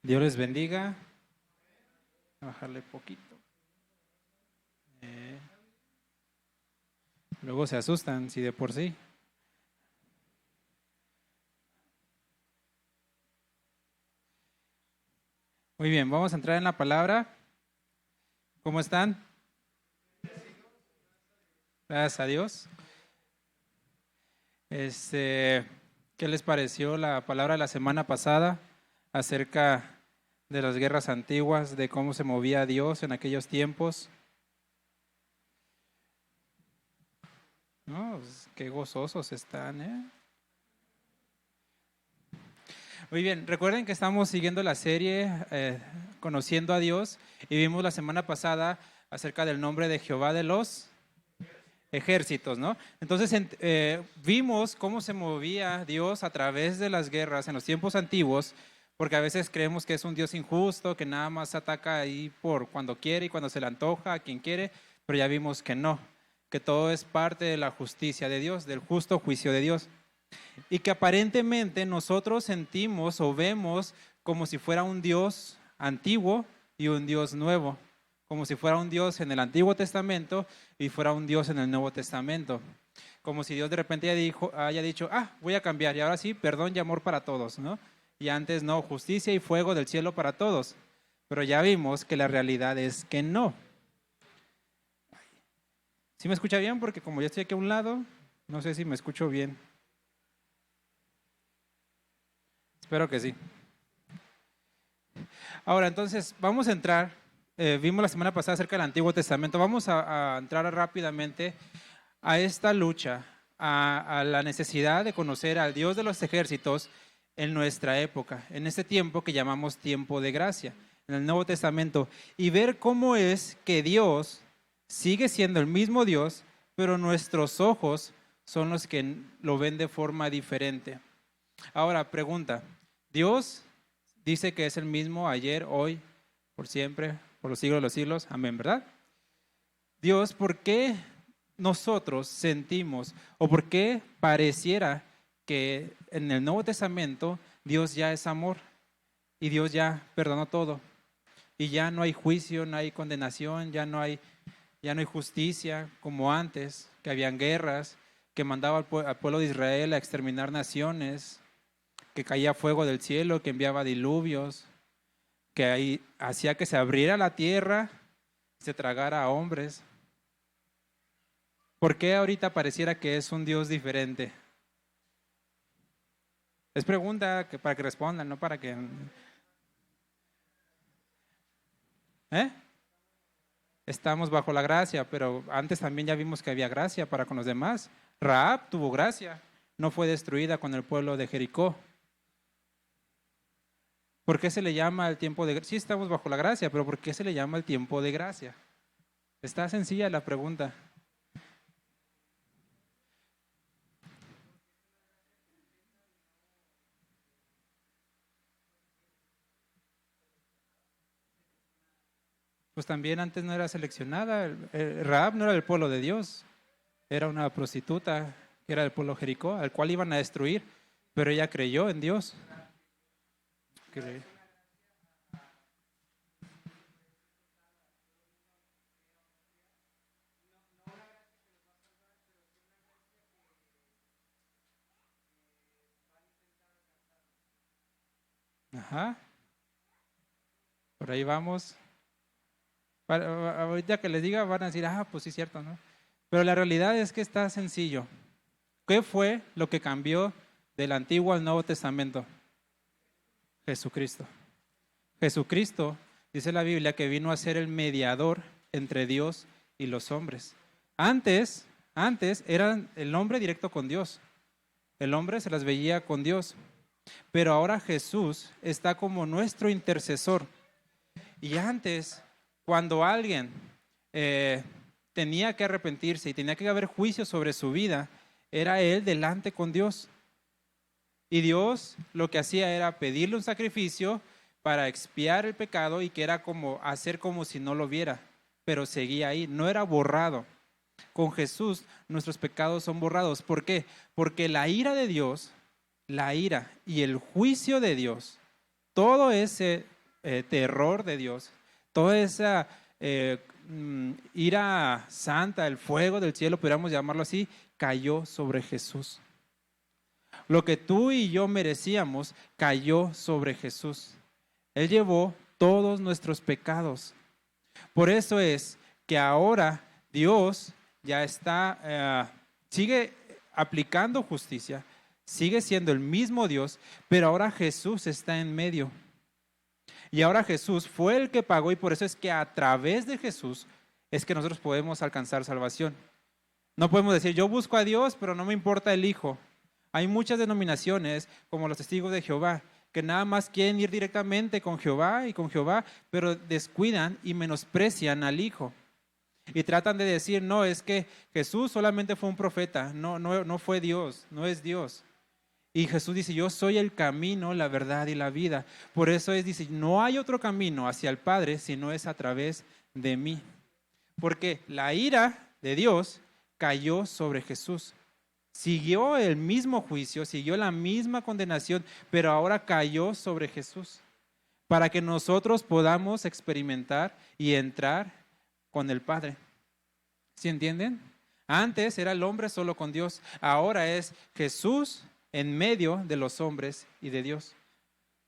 Dios les bendiga. Voy a bajarle poquito. Luego se asustan, si de por sí. Muy bien, vamos a entrar en la palabra. ¿Cómo están? Gracias a Dios. ¿Qué les pareció la palabra de la semana pasada acerca de las guerras antiguas, de cómo se movía Dios en aquellos tiempos? No, pues, qué gozosos están, ¿eh? Muy bien, recuerden que estamos siguiendo la serie Conociendo a Dios y vimos la semana pasada acerca del nombre de Jehová de los ejércitos, ¿no? Entonces vimos cómo se movía Dios a través de las guerras en los tiempos antiguos, porque a veces creemos que es un Dios injusto, que nada más ataca ahí por cuando quiere y cuando se le antoja a quien quiere, pero ya vimos que no, que todo es parte de la justicia de Dios, del justo juicio de Dios. Y que aparentemente nosotros sentimos o vemos como si fuera un Dios antiguo y un Dios nuevo, como si fuera un Dios en el Antiguo Testamento y fuera un Dios en el Nuevo Testamento, como si Dios de repente haya dicho, voy a cambiar y ahora sí, perdón y amor para todos, ¿no? Y antes no, justicia y fuego del cielo para todos, pero ya vimos que la realidad es que no. ¿Sí me escucha bien? Porque como yo estoy aquí a un lado, no sé si me escucho bien. Espero que sí. Ahora, entonces, vamos a entrar, vimos la semana pasada acerca del Antiguo Testamento, vamos a entrar rápidamente a esta lucha, a la necesidad de conocer al Dios de los ejércitos en nuestra época, en este tiempo que llamamos tiempo de gracia, en el Nuevo Testamento, y ver cómo es que Dios sigue siendo el mismo Dios, pero nuestros ojos son los que lo ven de forma diferente. Ahora, pregunta, ¿Dios dice que es el mismo ayer, hoy, por siempre, por los siglos de los siglos? Amén, ¿verdad? Dios, ¿por qué nosotros sentimos o por qué pareciera que en el Nuevo Testamento Dios ya es amor y Dios ya perdonó todo y ya no hay juicio, no hay condenación, ya no hay justicia como antes, que habían guerras, que mandaba al pueblo de Israel a exterminar naciones, que caía fuego del cielo, que enviaba diluvios, que ahí hacía que se abriera la tierra y se tragara a hombres? ¿Por qué ahorita pareciera que es un Dios diferente? Es pregunta para que respondan, no para que... ¿Eh? Estamos bajo la gracia, pero antes también ya vimos que había gracia para con los demás. Rahab tuvo gracia, no fue destruida con el pueblo de Jericó. ¿Por qué se le llama el tiempo de gracia? Sí, estamos bajo la gracia, pero ¿por qué se le llama el tiempo de gracia? Está sencilla la pregunta. Pues también antes no era seleccionada. Rahab no era del pueblo de Dios, era una prostituta que era del pueblo Jericó, al cual iban a destruir, pero ella creyó en Dios. Ajá, por ahí vamos. Ahorita que les diga van a decir, pues sí es cierto, ¿no? Pero la realidad es que está sencillo. ¿Qué fue lo que cambió del Antiguo al Nuevo Testamento? Jesucristo. Jesucristo, dice la Biblia, que vino a ser el mediador entre Dios y los hombres. Antes eran el hombre directo con Dios. El hombre se las veía con Dios. Pero ahora Jesús está como nuestro intercesor. Y antes, cuando alguien tenía que arrepentirse y tenía que haber juicio sobre su vida, era él delante con Dios. Y Dios lo que hacía era pedirle un sacrificio para expiar el pecado y que era como hacer como si no lo viera, pero seguía ahí, no era borrado. Con Jesús nuestros pecados son borrados. ¿Por qué? Porque la ira de Dios, la ira y el juicio de Dios, todo ese terror de Dios, toda esa ira santa, el fuego del cielo, podríamos llamarlo así, cayó sobre Jesús. Lo que tú y yo merecíamos cayó sobre Jesús. Él llevó todos nuestros pecados. Por eso es que ahora Dios ya está, sigue aplicando justicia, sigue siendo el mismo Dios, pero ahora Jesús está en medio. Y ahora Jesús fue el que pagó, y por eso es que a través de Jesús es que nosotros podemos alcanzar salvación. No podemos decir, yo busco a Dios, pero no me importa el Hijo. Hay muchas denominaciones, como los Testigos de Jehová, que nada más quieren ir directamente con Jehová y con Jehová, pero descuidan y menosprecian al Hijo. Y tratan de decir, no, es que Jesús solamente fue un profeta, no fue Dios, no es Dios. Y Jesús dice, yo soy el camino, la verdad y la vida. Por eso dice, no hay otro camino hacia el Padre si no es a través de mí. Porque la ira de Dios cayó sobre Jesús. Siguió el mismo juicio, siguió la misma condenación, pero ahora cayó sobre Jesús, para que nosotros podamos experimentar y entrar con el Padre. ¿Sí entienden? Antes era el hombre solo con Dios, ahora es Jesús en medio de los hombres y de Dios.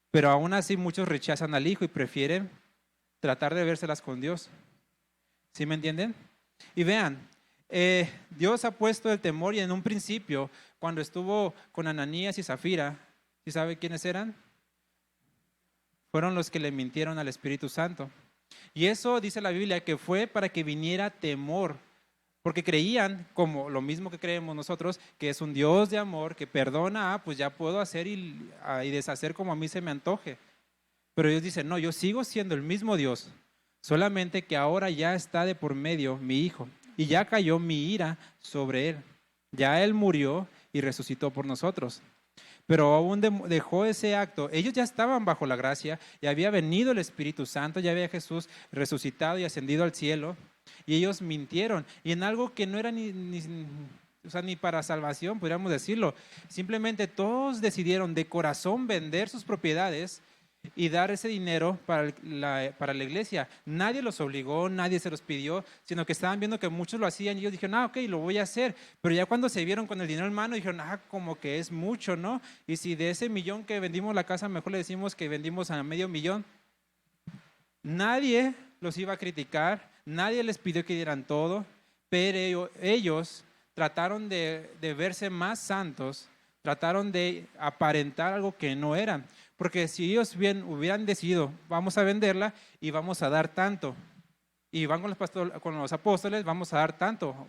Pero aún así muchos rechazan al Hijo y prefieren tratar de vérselas con Dios. ¿Sí me entienden? Y vean, Dios ha puesto el temor, y en un principio, cuando estuvo con Ananías y Zafira, ¿sí sabe quiénes eran? Fueron los que le mintieron al Espíritu Santo. Y eso dice la Biblia que fue para que viniera temor, porque creían, como lo mismo que creemos nosotros, que es un Dios de amor, que perdona, pues ya puedo hacer y deshacer como a mí se me antoje. Pero Dios dice, no, yo sigo siendo el mismo Dios, solamente que ahora ya está de por medio mi Hijo. Y ya cayó mi ira sobre Él. Ya Él murió y resucitó por nosotros. Pero aún dejó ese acto. Ellos ya estaban bajo la gracia, ya había venido el Espíritu Santo, ya había Jesús resucitado y ascendido al cielo. Y ellos mintieron. Y en algo que no era ni para salvación, podríamos decirlo. Simplemente todos decidieron de corazón vender sus propiedades y dar ese dinero para la iglesia. Nadie los obligó, nadie se los pidió, sino que estaban viendo que muchos lo hacían y ellos dijeron, ok, lo voy a hacer. Pero ya cuando se vieron con el dinero en mano, dijeron, como que es mucho, ¿no? Y si de ese millón que vendimos la casa, mejor le decimos que vendimos a $500,000. Nadie los iba a criticar, nadie les pidió que dieran todo, pero ellos trataron de verse más santos, trataron de aparentar algo que no eran. Porque si ellos bien hubieran decidido, vamos a venderla y vamos a dar tanto, y van con los apóstoles, vamos a dar tanto,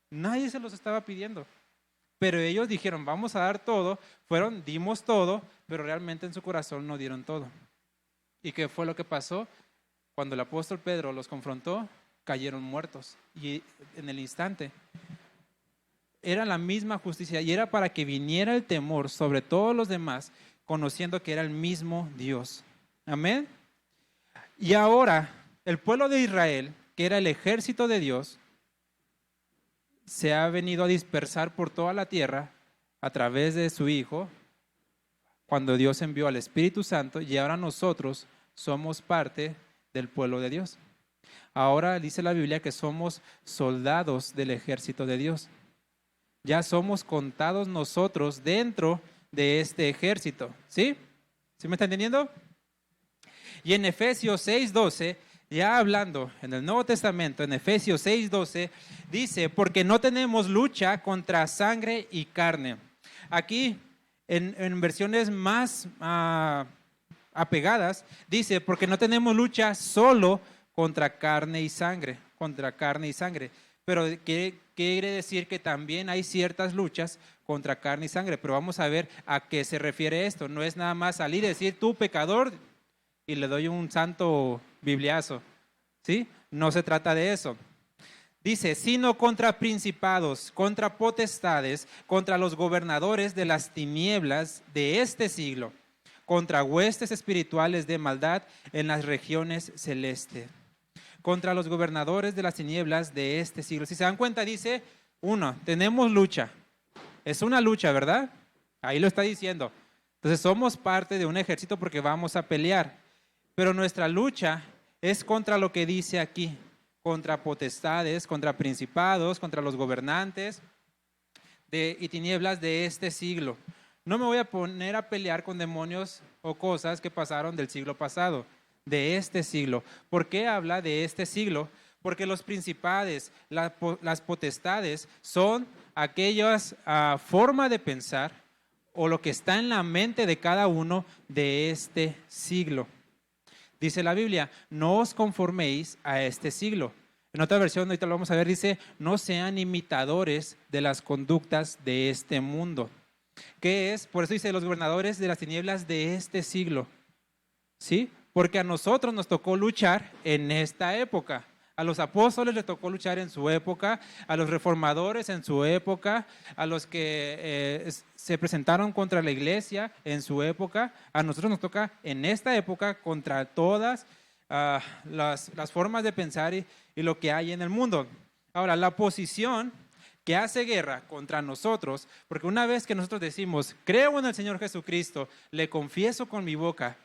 nadie se los estaba pidiendo. Pero ellos dijeron, vamos a dar todo, dimos todo, pero realmente en su corazón no dieron todo. ¿Y qué fue lo que pasó? Cuando el apóstol Pedro los confrontó, cayeron muertos. Y en el instante, era la misma justicia, y era para que viniera el temor sobre todos los demás, conociendo que era el mismo Dios. Amén. Y ahora, el pueblo de Israel, que era el ejército de Dios, se ha venido a dispersar por toda la tierra a través de su Hijo, cuando Dios envió al Espíritu Santo, y ahora nosotros somos parte del pueblo de Dios. Ahora dice la Biblia que somos soldados del ejército de Dios. Ya somos contados nosotros dentro de este ejército. ¿Sí? ¿Sí me está entendiendo? Y en Efesios 6:12, ya hablando en el Nuevo Testamento, en Efesios 6:12, dice, porque no tenemos lucha contra sangre y carne. Aquí, en versiones más apegadas, dice, porque no tenemos lucha solo contra carne y sangre, Pero ¿qué quiere decir? Que también hay ciertas luchas contra carne y sangre, pero vamos a ver a qué se refiere esto. No es nada más salir y decir, tú pecador, y le doy un santo bibliazo, ¿sí? No se trata de eso. Dice, sino contra principados, contra potestades, contra los gobernadores de las tinieblas de este siglo, contra huestes espirituales de maldad en las regiones celestes. Contra los gobernadores de las tinieblas de este siglo. Si se dan cuenta, dice, tenemos lucha. Es una lucha, ¿verdad? Ahí lo está diciendo. Entonces somos parte de un ejército porque vamos a pelear. Pero nuestra lucha es contra lo que dice aquí, contra potestades, contra principados, contra los gobernantes y tinieblas de este siglo. No me voy a poner a pelear con demonios o cosas que pasaron del siglo pasado, de este siglo. ¿Por qué habla de este siglo? Porque los principados, las potestades son aquellas formas de pensar o lo que está en la mente de cada uno de este siglo. Dice la Biblia, no os conforméis a este siglo. En otra versión, ahorita lo vamos a ver, dice, no sean imitadores de las conductas de este mundo. ¿Qué es? Por eso dice los gobernadores de las tinieblas de este siglo. ¿Sí? Porque a nosotros nos tocó luchar en esta época. A los apóstoles les tocó luchar en su época, a los reformadores en su época, a los que se presentaron contra la iglesia en su época. A nosotros nos toca en esta época contra todas las formas de pensar y lo que hay en el mundo. Ahora, la oposición que hace guerra contra nosotros, porque una vez que nosotros decimos, creo en el Señor Jesucristo, le confieso con mi boca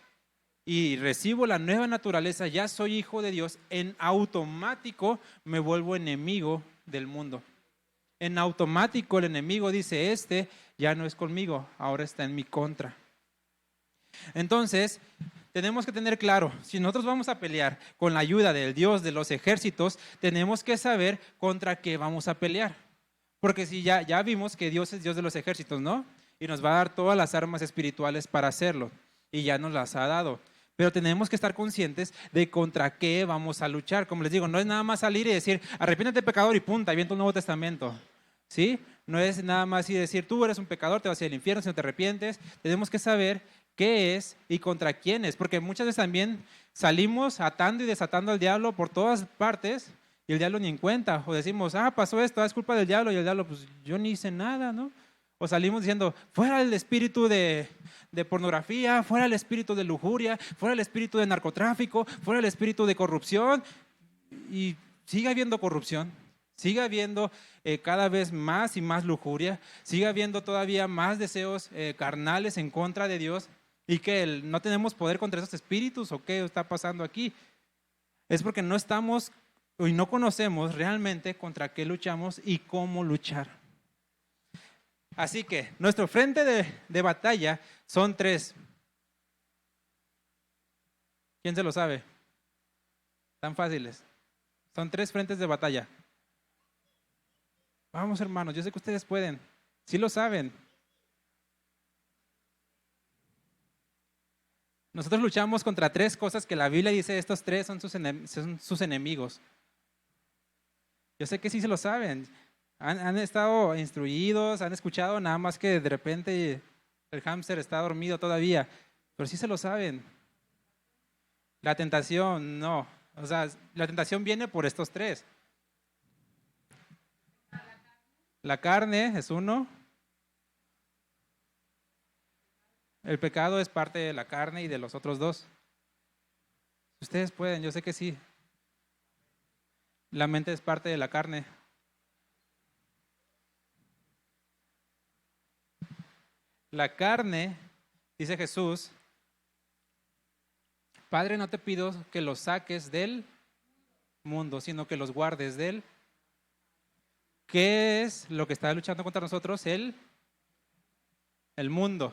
y recibo la nueva naturaleza, ya soy hijo de Dios, en automático me vuelvo enemigo del mundo. En automático el enemigo dice, este ya no es conmigo, ahora está en mi contra. Entonces, tenemos que tener claro, si nosotros vamos a pelear con la ayuda del Dios de los ejércitos, tenemos que saber contra qué vamos a pelear. Porque si ya vimos que Dios es Dios de los ejércitos, ¿no? Y nos va a dar todas las armas espirituales para hacerlo. Y ya nos las ha dado. Pero tenemos que estar conscientes de contra qué vamos a luchar. Como les digo, no es nada más salir y decir, arrepiéntete pecador y punta, y viento el Nuevo Testamento. ¿Sí? No es nada más y decir, tú eres un pecador, te vas a ir al infierno si no te arrepientes. Tenemos que saber qué es y contra quién es. Porque muchas veces también salimos atando y desatando al diablo por todas partes y el diablo ni en cuenta. O decimos, pasó esto, es culpa del diablo. Y el diablo, pues yo ni hice nada, ¿no? O salimos diciendo, fuera el espíritu de pornografía, fuera el espíritu de lujuria, fuera el espíritu de narcotráfico, fuera el espíritu de corrupción. Y sigue habiendo corrupción, sigue habiendo cada vez más y más lujuria, sigue habiendo todavía más deseos carnales en contra de Dios. ¿Y que no tenemos poder contra esos espíritus o qué está pasando aquí? Es porque no estamos y no conocemos realmente contra qué luchamos y cómo luchar. Así que nuestro frente de batalla son 3. ¿Quién se lo sabe? Tan fáciles. Son 3 frentes de batalla. Vamos, hermanos, yo sé que ustedes pueden. Sí lo saben. Nosotros luchamos contra 3 cosas que la Biblia dice, estos 3 son sus enemigos. Yo sé que sí se lo saben. Han estado instruidos, han escuchado, nada más que de repente el hámster está dormido todavía, pero sí se lo saben. La tentación, no. O sea, la tentación viene por estos 3. La carne es uno. El pecado es parte de la carne y de los otros 2. Ustedes pueden, yo sé que sí. La mente es parte de la carne. La carne, dice Jesús, Padre, no te pido que los saques del mundo, sino que los guardes del. ¿Qué es lo que está luchando contra nosotros? El mundo.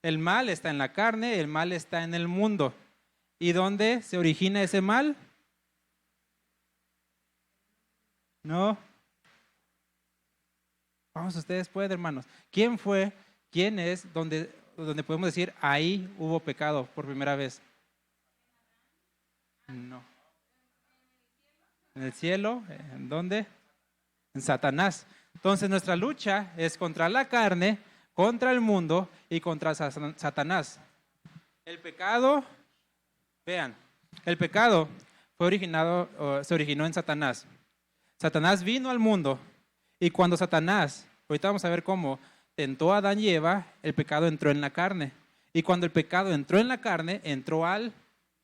El mal está en la carne, el mal está en el mundo. ¿Y dónde se origina ese mal? No. Vamos, ustedes pueden, hermanos. ¿Quién es donde podemos decir ahí hubo pecado por primera vez? No. ¿En el cielo? ¿En dónde? En Satanás. Entonces nuestra lucha es contra la carne, contra el mundo y contra Satanás. El pecado, vean, el pecado se originó en Satanás. Satanás vino al mundo y cuando Satanás, ahorita vamos a ver cómo, tentó a Adán y Eva, el pecado entró en la carne. Y cuando el pecado entró en la carne, entró al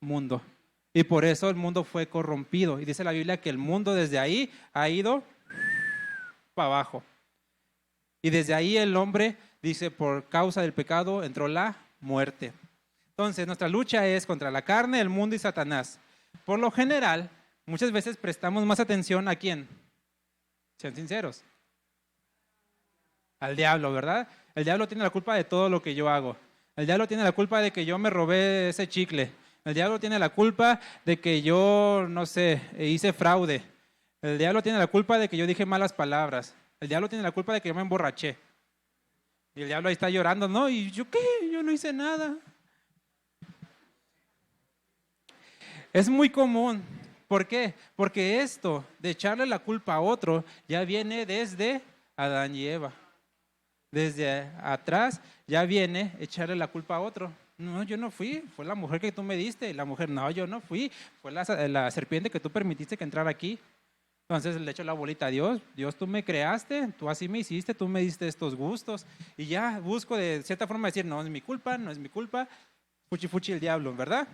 mundo. Y por eso el mundo fue corrompido. Y dice la Biblia que el mundo desde ahí ha ido para abajo. Y desde ahí el hombre, dice, por causa del pecado entró la muerte. Entonces, nuestra lucha es contra la carne, el mundo y Satanás. Por lo general, muchas veces prestamos más atención ¿a quién? Sean sinceros. Al diablo, ¿verdad? El diablo tiene la culpa de todo lo que yo hago. El diablo tiene la culpa de que yo me robé ese chicle. El diablo tiene la culpa de que yo, no sé, hice fraude. El diablo tiene la culpa de que yo dije malas palabras. El diablo tiene la culpa de que yo me emborraché. Y el diablo ahí está llorando, ¿no? ¿Y yo qué? Yo no hice nada. Es muy común. ¿Por qué? Porque esto de echarle la culpa a otro ya viene desde Adán y Eva. Desde atrás ya viene echarle la culpa a otro. No, yo no fui, fue la mujer que tú me diste. La mujer, no, yo no fui, fue la serpiente que tú permitiste que entrara aquí. Entonces le echo la bolita a Dios. Dios, tú me creaste, tú así me hiciste, tú me diste estos gustos. Y ya busco de cierta forma decir, no es mi culpa, no es mi culpa. Fuchi fuchi el diablo, ¿verdad?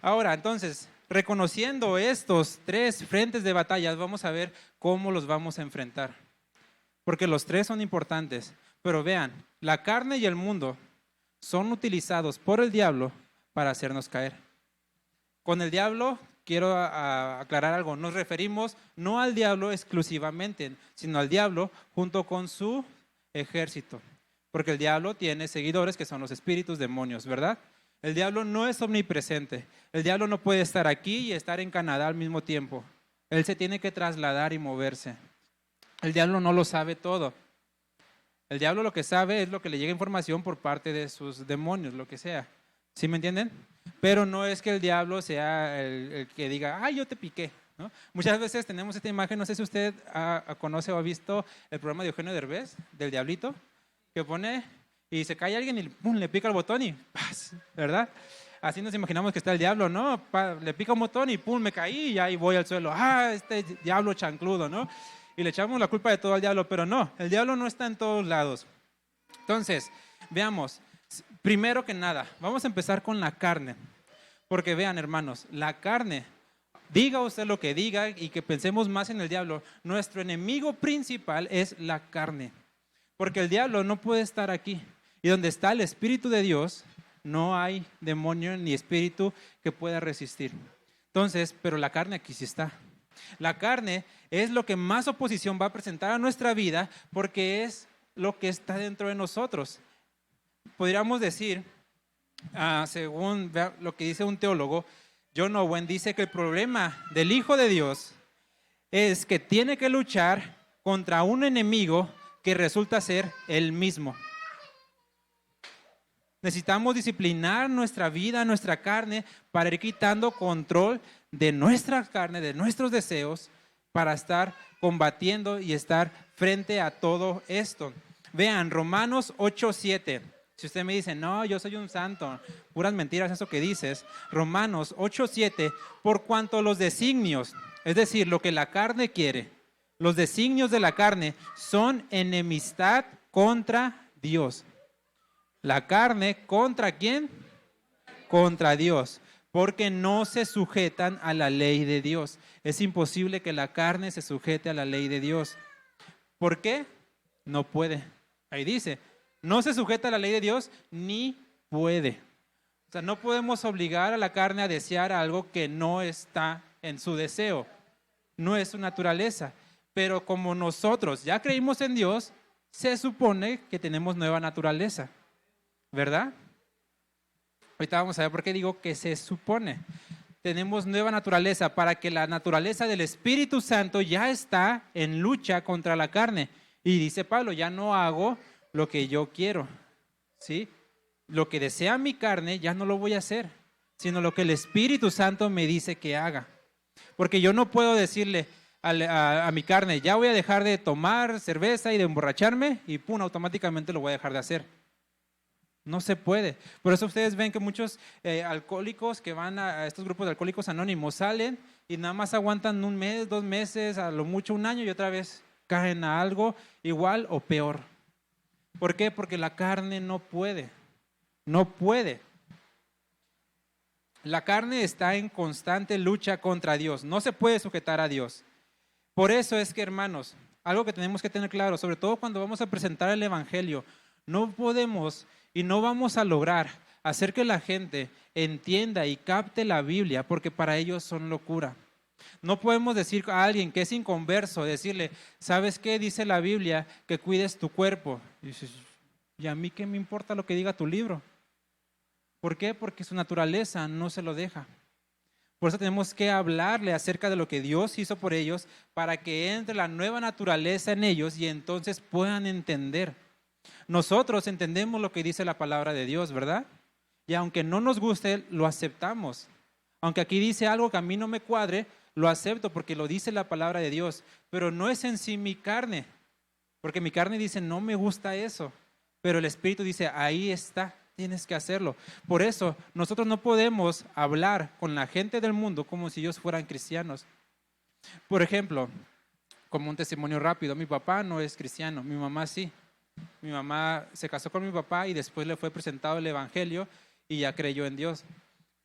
Ahora, entonces, reconociendo estos tres frentes de batalla, vamos a ver cómo los vamos a enfrentar. Porque los tres son importantes. Pero vean, la carne y el mundo son utilizados por el diablo para hacernos caer. Con el diablo, quiero aclarar algo, nos referimos no al diablo exclusivamente, sino al diablo junto con su ejército. Porque el diablo tiene seguidores que son los espíritus demonios, ¿verdad? El diablo no es omnipresente. El diablo no puede estar aquí y estar en Canadá al mismo tiempo. Él se tiene que trasladar y moverse. El diablo no lo sabe todo. El diablo lo que sabe es lo que le llega información por parte de sus demonios, lo que sea. ¿Sí me entienden? Pero no es que el diablo sea el que diga, ay, yo te piqué, ¿no? Muchas veces tenemos esta imagen, no sé si usted conoce o ha visto el programa de Eugenio Derbez, del diablito, que pone y se cae alguien y ¡pum!, le pica el botón y ¡paz! ¿Verdad? Así nos imaginamos que está el diablo, ¿no? Le pica un botón y ¡pum!, me caí y ahí voy al suelo. ¡Ah, este diablo chancludo!, ¿no? Y le echamos la culpa de todo al diablo, pero no, el diablo no está en todos lados. Entonces, veamos, primero que nada, vamos a empezar con la carne, porque vean, hermanos, la carne, diga usted lo que diga y que pensemos más en el diablo, nuestro enemigo principal es la carne, porque el diablo no puede estar aquí, y donde está el Espíritu de Dios, no hay demonio ni espíritu que pueda resistir. Entonces, pero la carne aquí sí está. La carne es lo que más oposición va a presentar a nuestra vida porque es lo que está dentro de nosotros. Podríamos decir, según lo que dice un teólogo, John Owen, dice que el problema del Hijo de Dios es que tiene que luchar contra un enemigo que resulta ser él mismo. Necesitamos disciplinar nuestra vida, nuestra carne, para ir quitando control de nuestra carne, de nuestros deseos, para estar combatiendo y estar frente a todo esto. Vean, Romanos 8:7. Si usted me dice, no, yo soy un santo, puras mentiras eso que dices. Romanos 8:7, por cuanto los designios, es decir, lo que la carne quiere, los designios de la carne son enemistad contra Dios. La carne, ¿contra quién? Contra Dios, porque no se sujetan a la ley de Dios. Es imposible que la carne se sujete a la ley de Dios. ¿Por qué? No puede. Ahí dice, no se sujeta a la ley de Dios ni puede. O sea, no podemos obligar a la carne a desear algo que no está en su deseo. No es su naturaleza. Pero como nosotros ya creímos en Dios, se supone que tenemos nueva naturaleza. ¿Verdad? Ahorita vamos a ver por qué digo que se supone. Tenemos nueva naturaleza para que la naturaleza del Espíritu Santo ya está en lucha contra la carne. Y dice Pablo, ya no hago lo que yo quiero, ¿sí? Lo que desea mi carne ya no lo voy a hacer, sino lo que el Espíritu Santo me dice que haga. Porque yo no puedo decirle a mi carne, ya voy a dejar de tomar cerveza y de emborracharme y pum, automáticamente lo voy a dejar de hacer. No se puede. Por eso ustedes ven que muchos alcohólicos que van a estos grupos de alcohólicos anónimos salen y nada más aguantan un mes, 2 meses, a lo mucho un año y otra vez caen a algo igual o peor. ¿Por qué? Porque la carne no puede. No puede. La carne está en constante lucha contra Dios. No se puede sujetar a Dios. Por eso es que, hermanos, algo que tenemos que tener claro, sobre todo cuando vamos a presentar el Evangelio, no podemos y no vamos a lograr hacer que la gente entienda y capte la Biblia, porque para ellos son locura. No podemos decir a alguien que es inconverso, decirle, ¿sabes qué? Dice la Biblia que cuides tu cuerpo. Y dices, ¿y a mí qué me importa lo que diga tu libro? ¿Por qué? Porque su naturaleza no se lo deja. Por eso tenemos que hablarle acerca de lo que Dios hizo por ellos para que entre la nueva naturaleza en ellos y entonces puedan entender. Nosotros entendemos lo que dice la palabra de Dios, ¿verdad? Y aunque no nos guste, lo aceptamos. Aunque aquí dice algo que a mí no me cuadre, lo acepto porque lo dice la palabra de Dios. Pero no es en sí mi carne, porque mi carne dice, no me gusta eso. Pero el Espíritu dice, ahí está. Tienes que hacerlo. Por eso nosotros no podemos hablar con la gente del mundo como si ellos fueran cristianos. Por ejemplo, como un testimonio rápido, mi papá no es cristiano, mi mamá sí. Mi mamá se casó con mi papá y después le fue presentado el evangelio y ya creyó en Dios.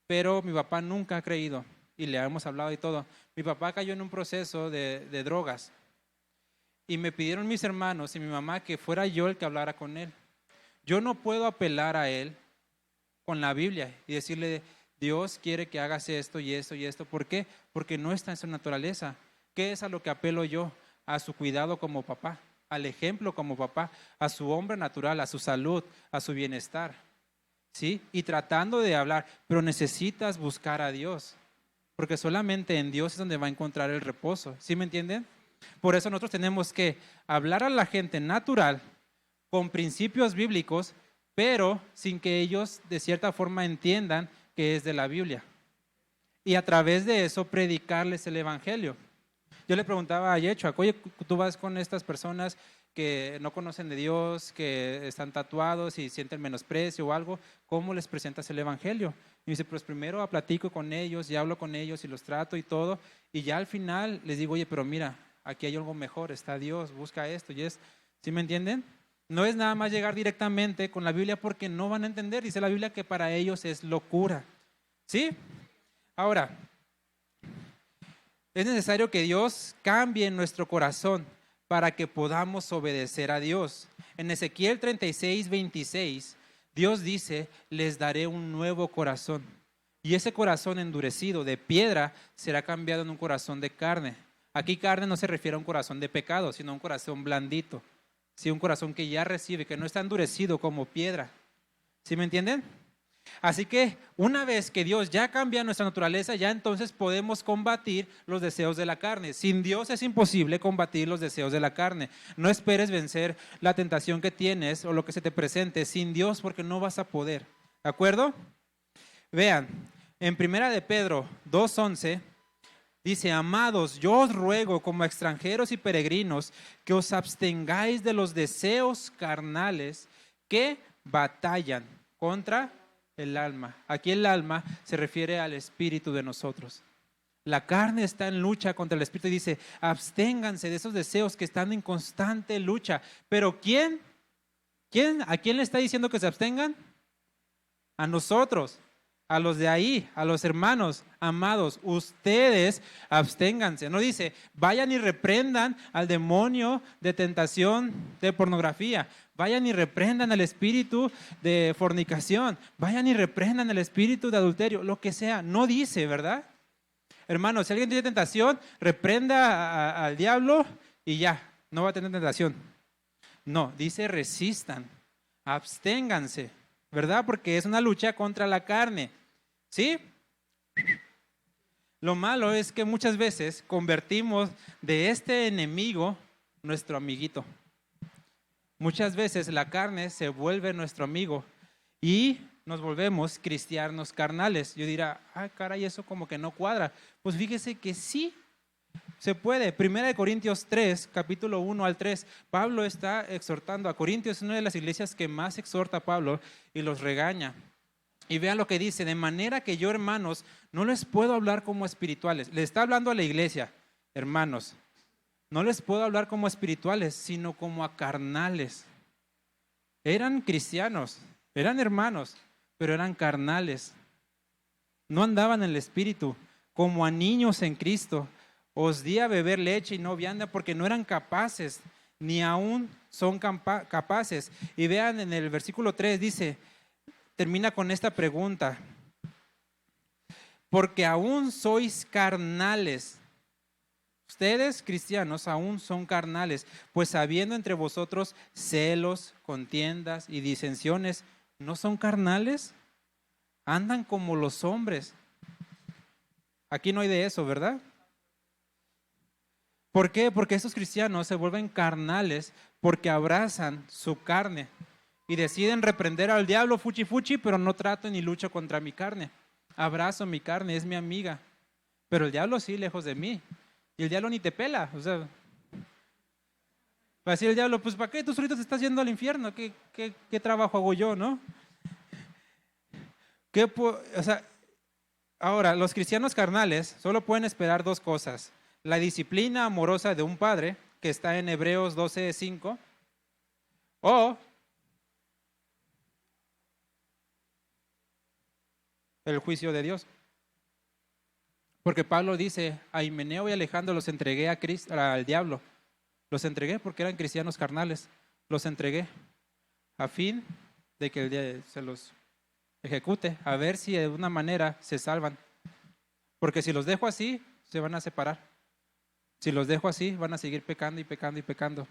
Pero mi papá nunca ha creído y le hemos hablado y todo. Mi papá cayó en un proceso de drogas y me pidieron mis hermanos y mi mamá que fuera yo el que hablara con él. Yo no puedo apelar a él con la Biblia y decirle, Dios quiere que hagas esto y esto y esto. ¿Por qué? Porque no está en su naturaleza. ¿Qué es a lo que apelo yo? A su cuidado como papá, al ejemplo como papá, a su hombre natural, a su salud, a su bienestar. ¿Sí? Y tratando de hablar, pero necesitas buscar a Dios, porque solamente en Dios es donde va a encontrar el reposo. ¿Sí me entienden? Por eso nosotros tenemos que hablar a la gente natural, con principios bíblicos, pero sin que ellos de cierta forma entiendan que es de la Biblia. Y a través de eso predicarles el evangelio. Yo le preguntaba a Yechua, oye, tú vas con estas personas que no conocen de Dios, que están tatuados y sienten menosprecio o algo, ¿cómo les presentas el evangelio? Y me dice, pues primero platico con ellos y hablo con ellos y los trato y todo, y ya al final les digo, oye, pero mira, aquí hay algo mejor, está Dios, busca esto y es, ¿sí me entienden? No es nada más llegar directamente con la Biblia porque no van a entender. Dice la Biblia que para ellos es locura. ¿Sí? Ahora, es necesario que Dios cambie nuestro corazón para que podamos obedecer a Dios. En Ezequiel 36:26, Dios dice, les daré un nuevo corazón. Y ese corazón endurecido de piedra será cambiado en un corazón de carne. Aquí carne no se refiere a un corazón de pecado, sino a un corazón blandito. Sí, un corazón que ya recibe, que no está endurecido como piedra. ¿Sí me entienden? Así que una vez que Dios ya cambia nuestra naturaleza, ya entonces podemos combatir los deseos de la carne. Sin Dios es imposible combatir los deseos de la carne. No esperes vencer la tentación que tienes o lo que se te presente sin Dios porque no vas a poder. ¿De acuerdo? Vean, en 1 de Pedro 2:11 dice, amados, yo os ruego como extranjeros y peregrinos que os abstengáis de los deseos carnales que batallan contra el alma. Aquí el alma se refiere al espíritu de nosotros. La carne está en lucha contra el espíritu y dice, absténganse de esos deseos que están en constante lucha. Pero ¿quién? ¿A quién le está diciendo que se abstengan? A nosotros. A los de ahí, a los hermanos, amados, ustedes absténganse. No dice, vayan y reprendan al demonio de tentación de pornografía. Vayan y reprendan al espíritu de fornicación. Vayan y reprendan al espíritu de adulterio, lo que sea. No dice, ¿verdad? Hermanos, si alguien tiene tentación, reprenda al diablo y ya, no va a tener tentación. No, dice resistan, absténganse, ¿verdad? Porque es una lucha contra la carne. ¿Sí? Lo malo es que muchas veces convertimos de este enemigo nuestro amiguito. Muchas veces la carne se vuelve nuestro amigo y nos volvemos cristianos carnales. Yo dirá, caray, eso como que no cuadra. Pues fíjese que sí se puede. 1 Corintios 3, capítulo 1 al 3, Pablo está exhortando a Corintios, es una de las iglesias que más exhorta a Pablo y los regaña. Y vean lo que dice, de manera que yo, hermanos, no les puedo hablar como espirituales. Le está hablando a la iglesia, hermanos, no les puedo hablar como espirituales, sino como a carnales. Eran cristianos, eran hermanos, pero eran carnales. No andaban en el espíritu, como a niños en Cristo. Os di a beber leche y no vianda porque no eran capaces, ni aún son capaces. Y vean en el versículo 3 dice, termina con esta pregunta. Porque aún sois carnales. Ustedes, cristianos, aún son carnales, pues habiendo entre vosotros celos, contiendas y disensiones, ¿no son carnales? Andan como los hombres. Aquí no hay de eso, ¿verdad? ¿Por qué? Porque estos cristianos se vuelven carnales porque abrazan su carne y deciden reprender al diablo fuchi fuchi, pero no trato ni lucho contra mi carne. Abrazo mi carne, es mi amiga. Pero el diablo sí, lejos de mí. Y el diablo ni te pela. O sea, va a decir el diablo, pues ¿para qué tú solito te estás yendo al infierno? ¿Qué trabajo hago yo, no? O sea, ahora, los cristianos carnales solo pueden esperar dos cosas. La disciplina amorosa de un padre, que está en Hebreos 12:5, o el juicio de Dios. Porque Pablo dice, a Himeneo y Alejandro los entregué al diablo. Los entregué porque eran cristianos carnales. Los entregué a fin de que el día se los ejecute, a ver si de una manera se salvan. Porque si los dejo así, se van a separar. Si los dejo así, van a seguir pecando y pecando y pecando.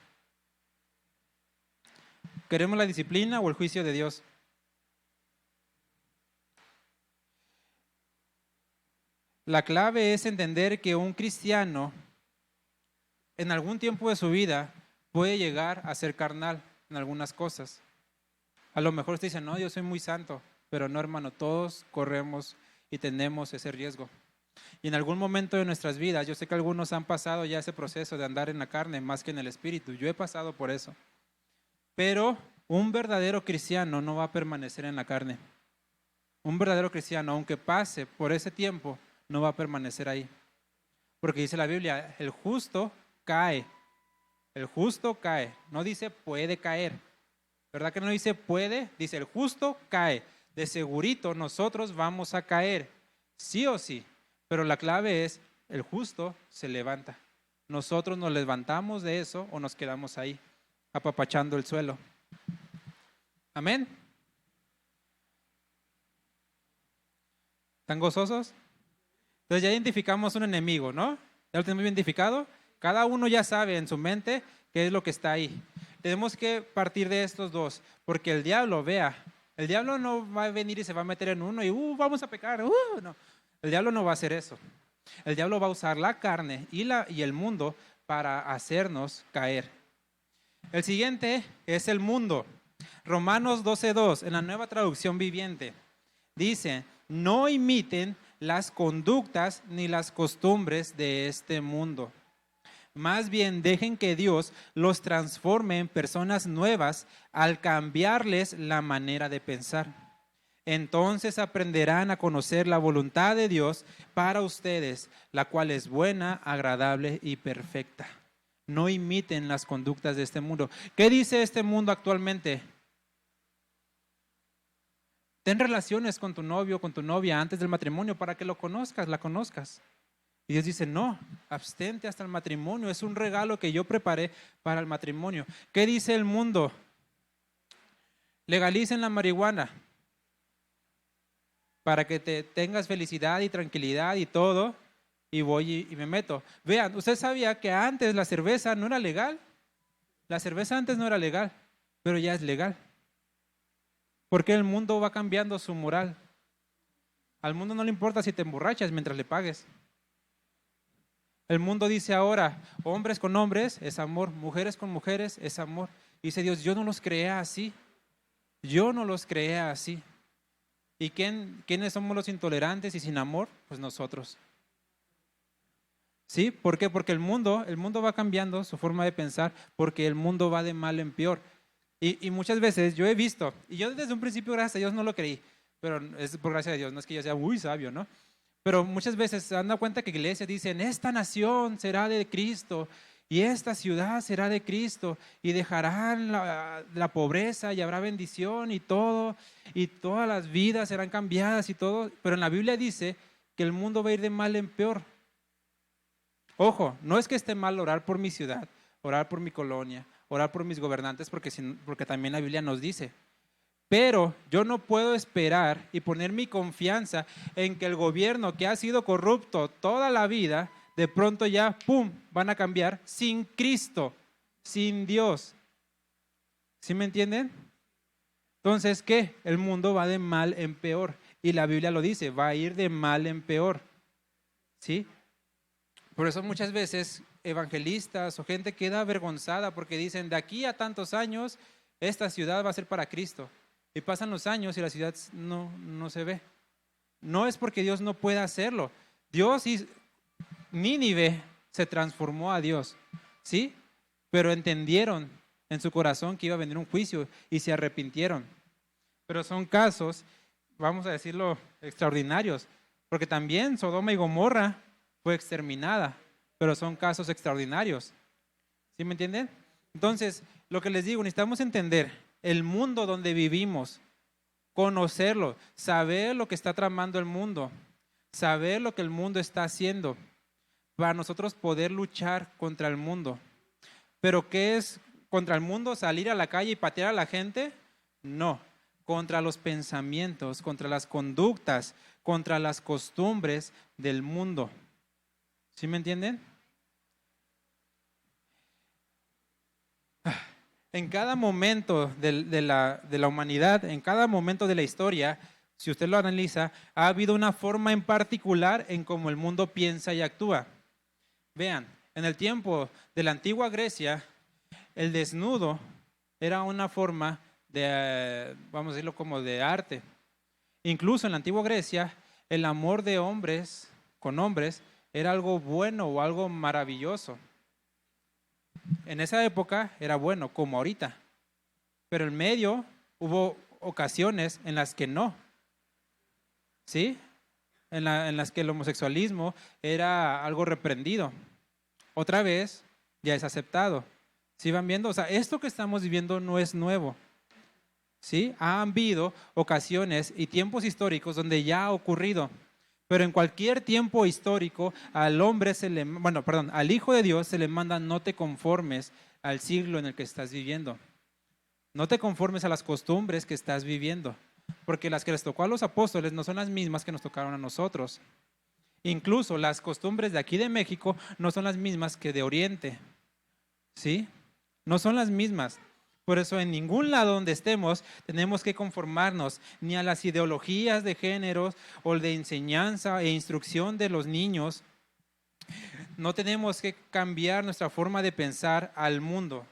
¿Queremos la disciplina o el juicio de Dios? La clave es entender que un cristiano en algún tiempo de su vida puede llegar a ser carnal en algunas cosas. A lo mejor usted dice, no, yo soy muy santo, pero no, hermano, todos corremos y tenemos ese riesgo. Y en algún momento de nuestras vidas, yo sé que algunos han pasado ya ese proceso de andar en la carne más que en el espíritu. Yo he pasado por eso. Pero un verdadero cristiano no va a permanecer en la carne. Un verdadero cristiano, aunque pase por ese tiempo, no va a permanecer ahí. Porque dice la Biblia, el justo cae. El justo cae. No dice puede caer. ¿Verdad que no dice puede? Dice el justo cae. De segurito nosotros vamos a caer. Sí o sí. Pero la clave es, el justo se levanta. Nosotros nos levantamos de eso o nos quedamos ahí, apapachando el suelo. Amén. ¿Están gozosos? Entonces ya identificamos un enemigo, ¿no? ¿Ya lo tenemos identificado? Cada uno ya sabe en su mente qué es lo que está ahí. Tenemos que partir de estos dos, porque el diablo, vea, el diablo no va a venir y se va a meter en uno y vamos a pecar, no. El diablo no va a hacer eso. El diablo va a usar la carne y el mundo para hacernos caer. El siguiente es el mundo. Romanos 12:2, en la Nueva Traducción Viviente, dice, no imiten las conductas ni las costumbres de este mundo. Más bien dejen que Dios los transforme en personas nuevas al cambiarles la manera de pensar. Entonces aprenderán a conocer la voluntad de Dios para ustedes, la cual es buena, agradable y perfecta. No imiten las conductas de este mundo. ¿Qué dice este mundo actualmente? Ten relaciones con tu novio o con tu novia antes del matrimonio para que lo conozcas, la conozcas. Y Dios dice, no, abstente hasta el matrimonio. Es un regalo que yo preparé para el matrimonio. ¿Qué dice el mundo? Legalicen la marihuana para que te tengas felicidad y tranquilidad y todo. Y voy y me meto. Vean, ¿usted sabía que antes la cerveza no era legal? La cerveza antes no era legal, pero ya es legal. Porque el mundo va cambiando su moral. Al mundo no le importa si te emborrachas mientras le pagues. El mundo dice ahora, hombres con hombres es amor, mujeres con mujeres es amor. Dice Dios, yo no los creé así. Yo no los creé así. ¿Y quiénes somos los intolerantes y sin amor? Pues nosotros. ¿Sí? ¿Por qué? Porque el mundo va cambiando su forma de pensar, porque el mundo va de mal en peor. Y muchas veces yo he visto, y yo desde un principio, gracias a Dios, no lo creí, pero es por gracia de Dios, no es que yo sea muy sabio, ¿no? Pero muchas veces se dan cuenta que iglesias dicen, esta nación será de Cristo, y esta ciudad será de Cristo, y dejarán la pobreza, y habrá bendición, y todo, y todas las vidas serán cambiadas, y todo. Pero en la Biblia dice que el mundo va a ir de mal en peor. Ojo, no es que esté mal orar por mi ciudad, orar por mi colonia, orar por mis gobernantes, porque también la Biblia nos dice. Pero yo no puedo esperar y poner mi confianza en que el gobierno que ha sido corrupto toda la vida, de pronto ya, ¡pum!, van a cambiar sin Cristo, sin Dios. ¿Sí me entienden? Entonces, ¿qué? El mundo va de mal en peor. Y la Biblia lo dice, va a ir de mal en peor. ¿Sí? Por eso muchas veces evangelistas o gente queda avergonzada porque dicen, de aquí a tantos años, esta ciudad va a ser para Cristo. Y pasan los años y la ciudad no se ve. No es porque Dios no pueda hacerlo. Nínive se transformó a Dios, ¿sí? Pero entendieron en su corazón que iba a venir un juicio y se arrepintieron. Pero son casos, vamos a decirlo, extraordinarios, porque también Sodoma y Gomorra fue exterminada, pero son casos extraordinarios. ¿Sí me entienden? Entonces, lo que les digo, necesitamos entender el mundo donde vivimos, conocerlo, saber lo que está tramando el mundo, saber lo que el mundo está haciendo, para nosotros poder luchar contra el mundo. ¿Pero qué es contra el mundo? ¿Salir a la calle y patear a la gente? No, contra los pensamientos, contra las conductas, contra las costumbres del mundo. ¿Sí me entienden? En cada momento de la humanidad, en cada momento de la historia, si usted lo analiza, ha habido una forma en particular en cómo el mundo piensa y actúa. Vean, en el tiempo de la antigua Grecia, el desnudo era una forma de, vamos a decirlo como de arte. Incluso en la antigua Grecia, el amor de hombres con hombres era algo bueno o algo maravilloso. En esa época era bueno, como ahorita. Pero en medio hubo ocasiones en las que no. ¿Sí? En las que el homosexualismo era algo reprendido. Otra vez ya es aceptado. ¿Sí van viendo? O sea, esto que estamos viviendo no es nuevo. ¿Sí? Han habido ocasiones y tiempos históricos donde ya ha ocurrido. Pero en cualquier tiempo histórico al al Hijo de Dios se le manda: no te conformes al siglo en el que estás viviendo. No te conformes a las costumbres que estás viviendo, porque las que les tocó a los apóstoles no son las mismas que nos tocaron a nosotros. Incluso las costumbres de aquí de México no son las mismas que de Oriente. ¿Sí? No son las mismas. Por eso en ningún lado donde estemos tenemos que conformarnos ni a las ideologías de géneros o de enseñanza e instrucción de los niños. No tenemos que cambiar nuestra forma de pensar al mundo,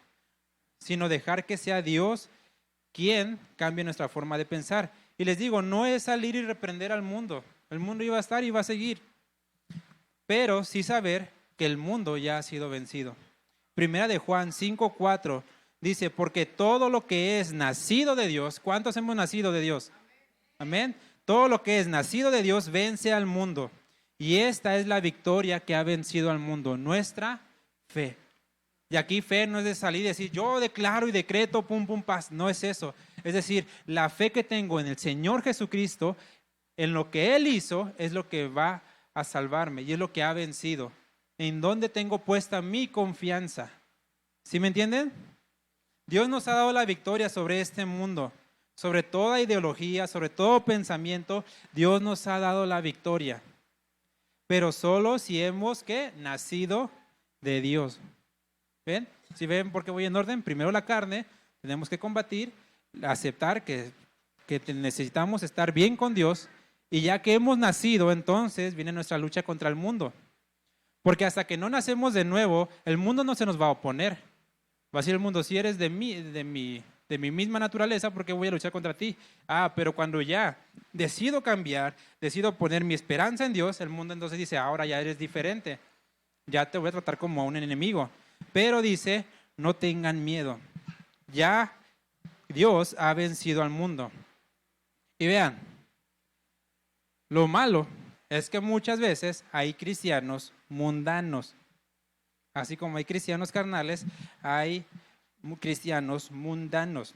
sino dejar que sea Dios quien cambie nuestra forma de pensar. Y les digo, no es salir y reprender al mundo. El mundo iba a estar y va a seguir. Pero sí saber que el mundo ya ha sido vencido. Primera de Juan 5:4 dice, porque todo lo que es nacido de Dios, ¿cuántos hemos nacido de Dios? Amén. Todo lo que es nacido de Dios vence al mundo. Y esta es la victoria que ha vencido al mundo, nuestra fe. Y aquí fe no es de salir y decir, yo declaro y decreto, pum, pum, paz. No es eso. Es decir, la fe que tengo en el Señor Jesucristo, en lo que Él hizo, es lo que va a salvarme y es lo que ha vencido. ¿En dónde tengo puesta mi confianza? ¿Sí me entienden? Dios nos ha dado la victoria sobre este mundo, sobre toda ideología, sobre todo pensamiento. Dios nos ha dado la victoria, pero solo si hemos nacido de Dios. ¿Ven? Si ven por qué voy en orden, primero la carne, tenemos que combatir, aceptar que necesitamos estar bien con Dios, y ya que hemos nacido, entonces viene nuestra lucha contra el mundo. Porque hasta que no nacemos de nuevo, el mundo no se nos va a oponer. Va a decir el mundo, si eres de mi misma naturaleza, ¿por qué voy a luchar contra ti? Pero cuando ya decido cambiar, decido poner mi esperanza en Dios, el mundo entonces dice, ahora ya eres diferente, ya te voy a tratar como a un enemigo. Pero dice, no tengan miedo, ya Dios ha vencido al mundo. Y vean, lo malo es que muchas veces hay cristianos mundanos. Así como hay cristianos carnales, hay cristianos mundanos.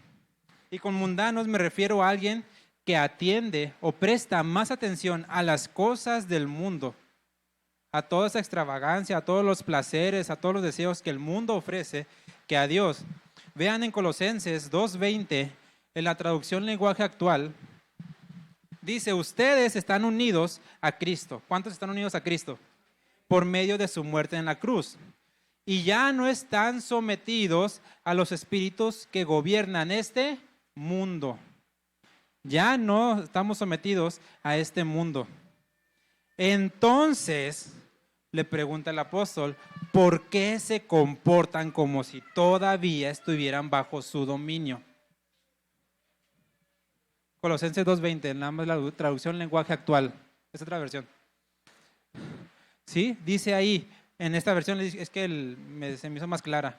Y con mundanos me refiero a alguien que atiende o presta más atención a las cosas del mundo, a toda esa extravagancia, a todos los placeres, a todos los deseos que el mundo ofrece, que a Dios. Vean en Colosenses 2:20, en la traducción lenguaje actual, dice, ustedes están unidos a Cristo. ¿Cuántos están unidos a Cristo? Por medio de su muerte en la cruz. Y ya no están sometidos a los espíritus que gobiernan este mundo. Ya no estamos sometidos a este mundo. Entonces, le pregunta el apóstol, ¿por qué se comportan como si todavía estuvieran bajo su dominio? Colosenses 2:20, nada más la traducción lenguaje actual. Es otra versión. ¿Sí? Dice ahí, en esta versión es que se me hizo más clara.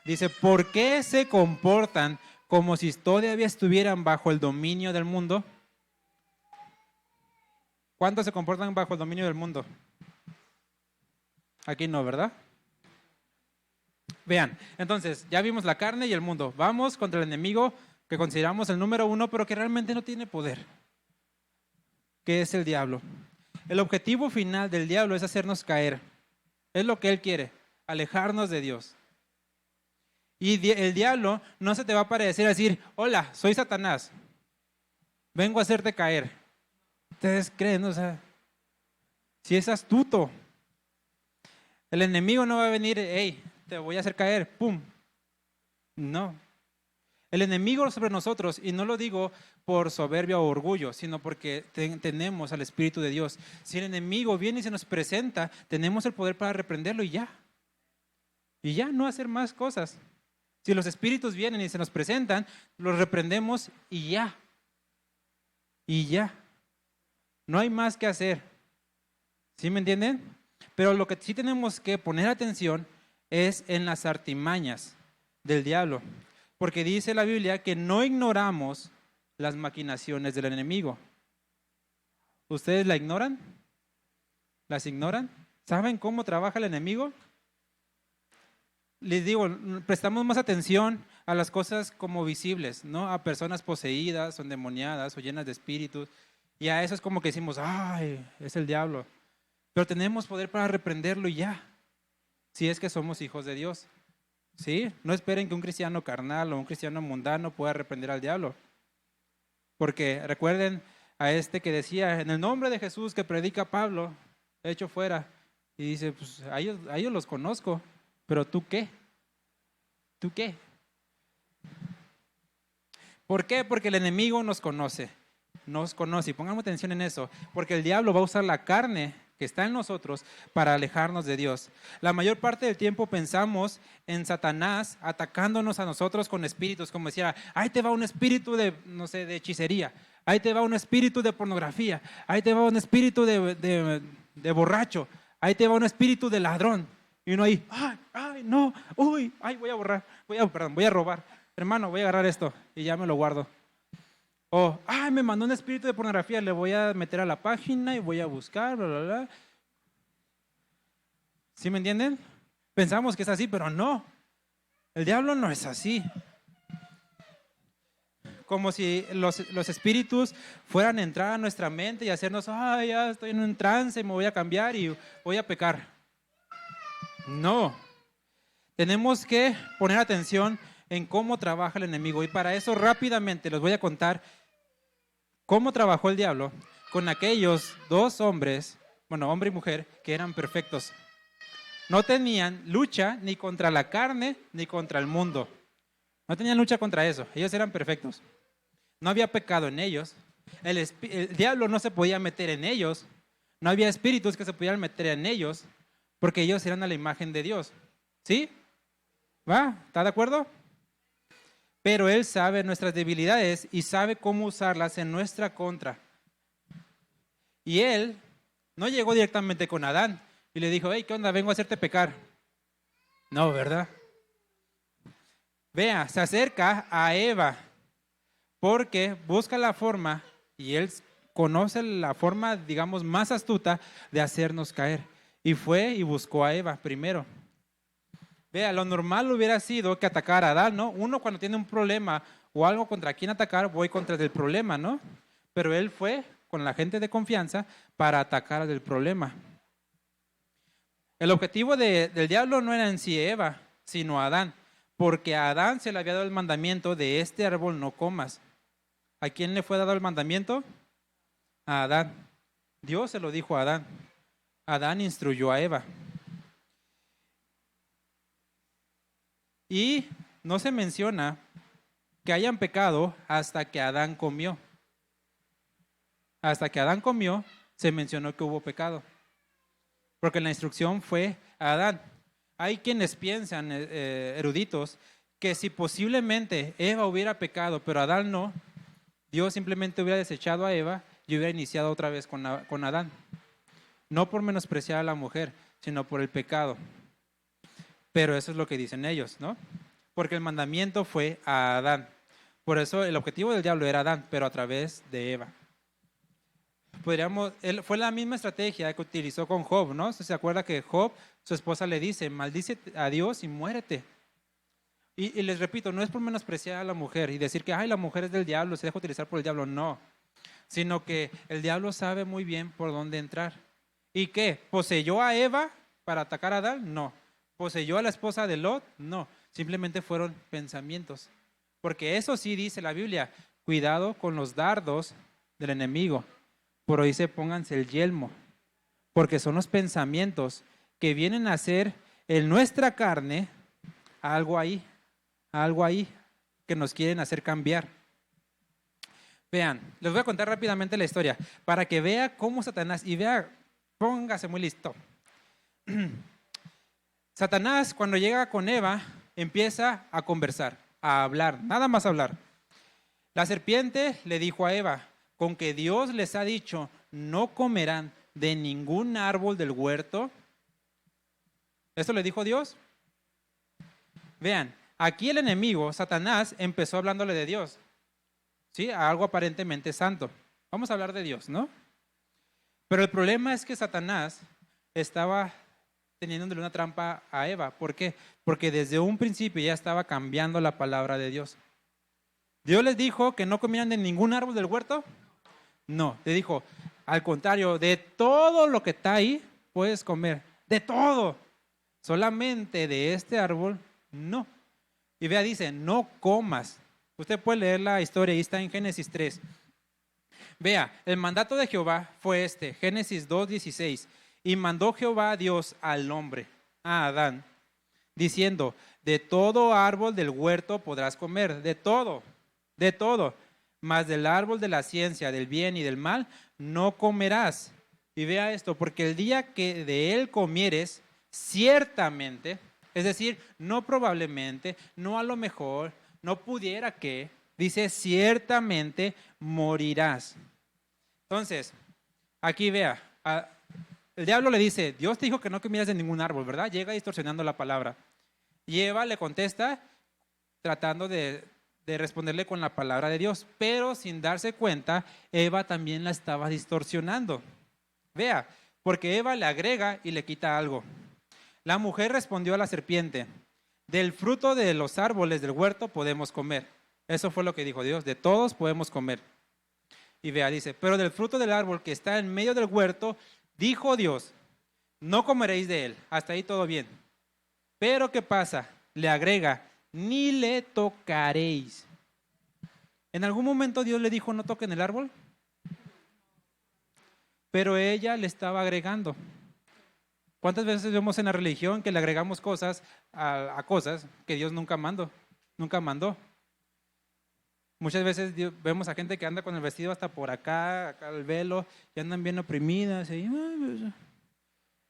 Dice, ¿por qué se comportan como si todavía estuvieran bajo el dominio del mundo? ¿Cuántos se comportan bajo el dominio del mundo? Aquí no, ¿verdad? Vean, entonces, ya vimos la carne y el mundo. Vamos contra el enemigo que consideramos el número 1, pero que realmente no tiene poder, que es el diablo. El objetivo final del diablo es hacernos caer. Es lo que él quiere, alejarnos de Dios. Y el diablo no se te va a aparecer a decir, hola, soy Satanás, vengo a hacerte caer. Ustedes creen, o sea, si es astuto. El enemigo no va a venir, hey, te voy a hacer caer, pum. No. El enemigo sobre nosotros, y no lo digo por soberbia o orgullo, sino porque tenemos al Espíritu de Dios. Si el enemigo viene y se nos presenta, tenemos el poder para reprenderlo y ya. Y ya, no hacer más cosas. Si los espíritus vienen y se nos presentan, los reprendemos y ya. Y ya. No hay más que hacer. ¿Sí me entienden? Pero lo que sí tenemos que poner atención es en las artimañas del diablo. Porque dice la Biblia que no ignoramos las maquinaciones del enemigo. ¿Ustedes la ignoran? ¿Las ignoran? ¿Saben cómo trabaja el enemigo? Les digo, prestamos más atención a las cosas como visibles, ¿no? A personas poseídas o endemoniadas o llenas de espíritus. Y a eso es como que decimos, ay, es el diablo. Pero tenemos poder para reprenderlo y ya. Si es que somos hijos de Dios. ¿Sí? No esperen que un cristiano carnal o un cristiano mundano pueda reprender al diablo. Porque recuerden a este que decía, en el nombre de Jesús que predica Pablo, hecho fuera. Y dice, pues a ellos los conozco, pero ¿tú qué? ¿Tú qué? ¿Por qué? Porque el enemigo nos conoce. Nos conoce. Y pongamos atención en eso. Porque el diablo va a usar la carne que está en nosotros para alejarnos de Dios. La mayor parte del tiempo pensamos en Satanás atacándonos a nosotros con espíritus, como decía, ahí te va un espíritu de, no sé, de hechicería, ahí te va un espíritu de pornografía, ahí te va un espíritu de borracho, ahí te va un espíritu de ladrón. Y uno ahí, ay, no, uy, ay, voy a robar. Hermano, voy a agarrar esto y ya me lo guardo. O, me mandó un espíritu de pornografía, le voy a meter a la página y voy a buscar, bla, bla, bla. ¿Sí me entienden? Pensamos que es así, pero no. El diablo no es así. Como si los espíritus fueran a entrar a nuestra mente y hacernos, ya estoy en un trance, me voy a cambiar y voy a pecar. No. Tenemos que poner atención en cómo trabaja el enemigo. Y para eso rápidamente les voy a contar cómo trabajó el diablo con aquellos dos hombres, bueno, hombre y mujer, que eran perfectos. No tenían lucha ni contra la carne ni contra el mundo. No tenían lucha contra eso. Ellos eran perfectos. No había pecado en ellos. El diablo no se podía meter en ellos. No había espíritus que se pudieran meter en ellos porque ellos eran a la imagen de Dios. ¿Sí? ¿Va? ¿Está de acuerdo? Pero Él sabe nuestras debilidades y sabe cómo usarlas en nuestra contra. Y Él no llegó directamente con Adán y le dijo, hey, ¿qué onda? Vengo a hacerte pecar. No, ¿verdad? Vea, se acerca a Eva porque busca la forma y Él conoce la forma, digamos, más astuta de hacernos caer. Y fue y buscó a Eva primero. Vea, lo normal hubiera sido que atacara a Adán, ¿no? Uno cuando tiene un problema o algo contra quien atacar, voy contra el problema, ¿no? Pero él fue con la gente de confianza para atacar al problema. El objetivo del diablo no era en sí Eva, sino Adán. porque a Adán se le había dado el mandamiento de este árbol no comas. ¿A quién le fue dado el mandamiento? A Adán. Dios se lo dijo a Adán. Adán instruyó a Eva. Y no se menciona que hayan pecado hasta que Adán comió. Hasta que Adán comió, se mencionó que hubo pecado. Porque la instrucción fue a Adán. Hay quienes piensan, eruditos, que si posiblemente Eva hubiera pecado, pero Adán no, Dios simplemente hubiera desechado a Eva y hubiera iniciado otra vez con Adán. No por menospreciar a la mujer, sino por el pecado. Pero eso es lo que dicen ellos, ¿no? Porque el mandamiento fue a Adán. Por eso el objetivo del diablo era Adán, pero a través de Eva. Fue la misma estrategia que utilizó con Job, ¿no? ¿Se acuerda que Job, su esposa le dice, maldice a Dios y muérete? Y les repito, no es por menospreciar a la mujer y decir que ay, la mujer es del diablo, se deja utilizar por el diablo, no. Sino que el diablo sabe muy bien por dónde entrar. ¿Y qué? ¿Poseyó a Eva para atacar a Adán? No. ¿Poseyó a la esposa de Lot? No. Simplemente fueron pensamientos. Porque eso sí dice la Biblia, cuidado con los dardos del enemigo. Por hoy pónganse el yelmo, porque son los pensamientos que vienen a hacer en nuestra carne algo ahí que nos quieren hacer cambiar. Vean, les voy a contar rápidamente la historia para que vea cómo Satanás, y vea, póngase muy listo. Satanás, cuando llega con Eva, empieza a conversar, a hablar, nada más hablar. La serpiente le dijo a Eva, con que Dios les ha dicho, no comerán de ningún árbol del huerto. ¿Esto le dijo Dios? Vean, aquí el enemigo, Satanás, empezó hablándole de Dios, ¿sí? A algo aparentemente santo. Vamos a hablar de Dios, ¿no? Pero el problema es que Satanás estaba teniéndole una trampa a Eva. ¿Por qué? Porque desde un principio ya estaba cambiando la palabra de Dios. Dios les dijo que no comieran de ningún árbol del huerto. No, le dijo, al contrario, de todo lo que está ahí, puedes comer, de todo. Solamente de este árbol, no. Y vea, dice, no comas. Usted puede leer la historia, ahí está en Génesis 3. Vea, el mandato de Jehová fue Génesis 2:16. Y mandó Jehová a Dios al hombre, a Adán, diciendo, de todo árbol del huerto podrás comer, de todo, mas del árbol de la ciencia, del bien y del mal, no comerás. Y vea esto, porque el día que de él comieres, ciertamente, es decir, no probablemente, no a lo mejor, no pudiera que, dice, ciertamente morirás. Entonces, aquí vea, el diablo le dice, Dios te dijo que no comieras de ningún árbol, ¿verdad? Llega distorsionando la palabra. Y Eva le contesta tratando de responderle con la palabra de Dios, pero sin darse cuenta, Eva también la estaba distorsionando. Vea, porque Eva le agrega y le quita algo. La mujer respondió a la serpiente, del fruto de los árboles del huerto podemos comer. Eso fue lo que dijo Dios, de todos podemos comer. Y vea, dice, pero del fruto del árbol que está en medio del huerto, dijo Dios, no comeréis de él. Hasta ahí todo bien. Pero ¿qué pasa? Le agrega, ni le tocaréis. ¿En algún momento Dios le dijo no toquen el árbol? Pero ella le estaba agregando. ¿Cuántas veces vemos en la religión que le agregamos cosas a cosas que Dios nunca mandó? Muchas veces vemos a gente que anda con el vestido hasta por acá el velo, y andan bien oprimidas. Y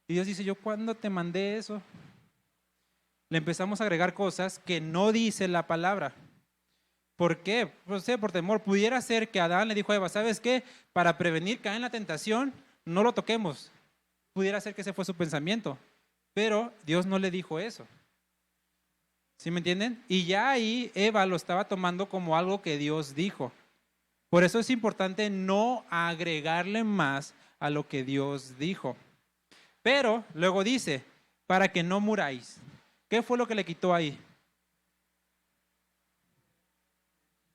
Dios dice, ¿yo cuándo te mandé eso? Le empezamos a agregar cosas que no dice la palabra. ¿Por qué? Pues, por temor. Pudiera ser que Adán le dijo a Eva, ¿sabes qué? Para prevenir caer en la tentación, no lo toquemos. Pudiera ser que ese fue su pensamiento. Pero Dios no le dijo eso. ¿Sí me entienden? Y ya ahí Eva lo estaba tomando como algo que Dios dijo. Por eso es importante no agregarle más a lo que Dios dijo. Pero luego dice, para que no muráis. ¿Qué fue lo que le quitó ahí?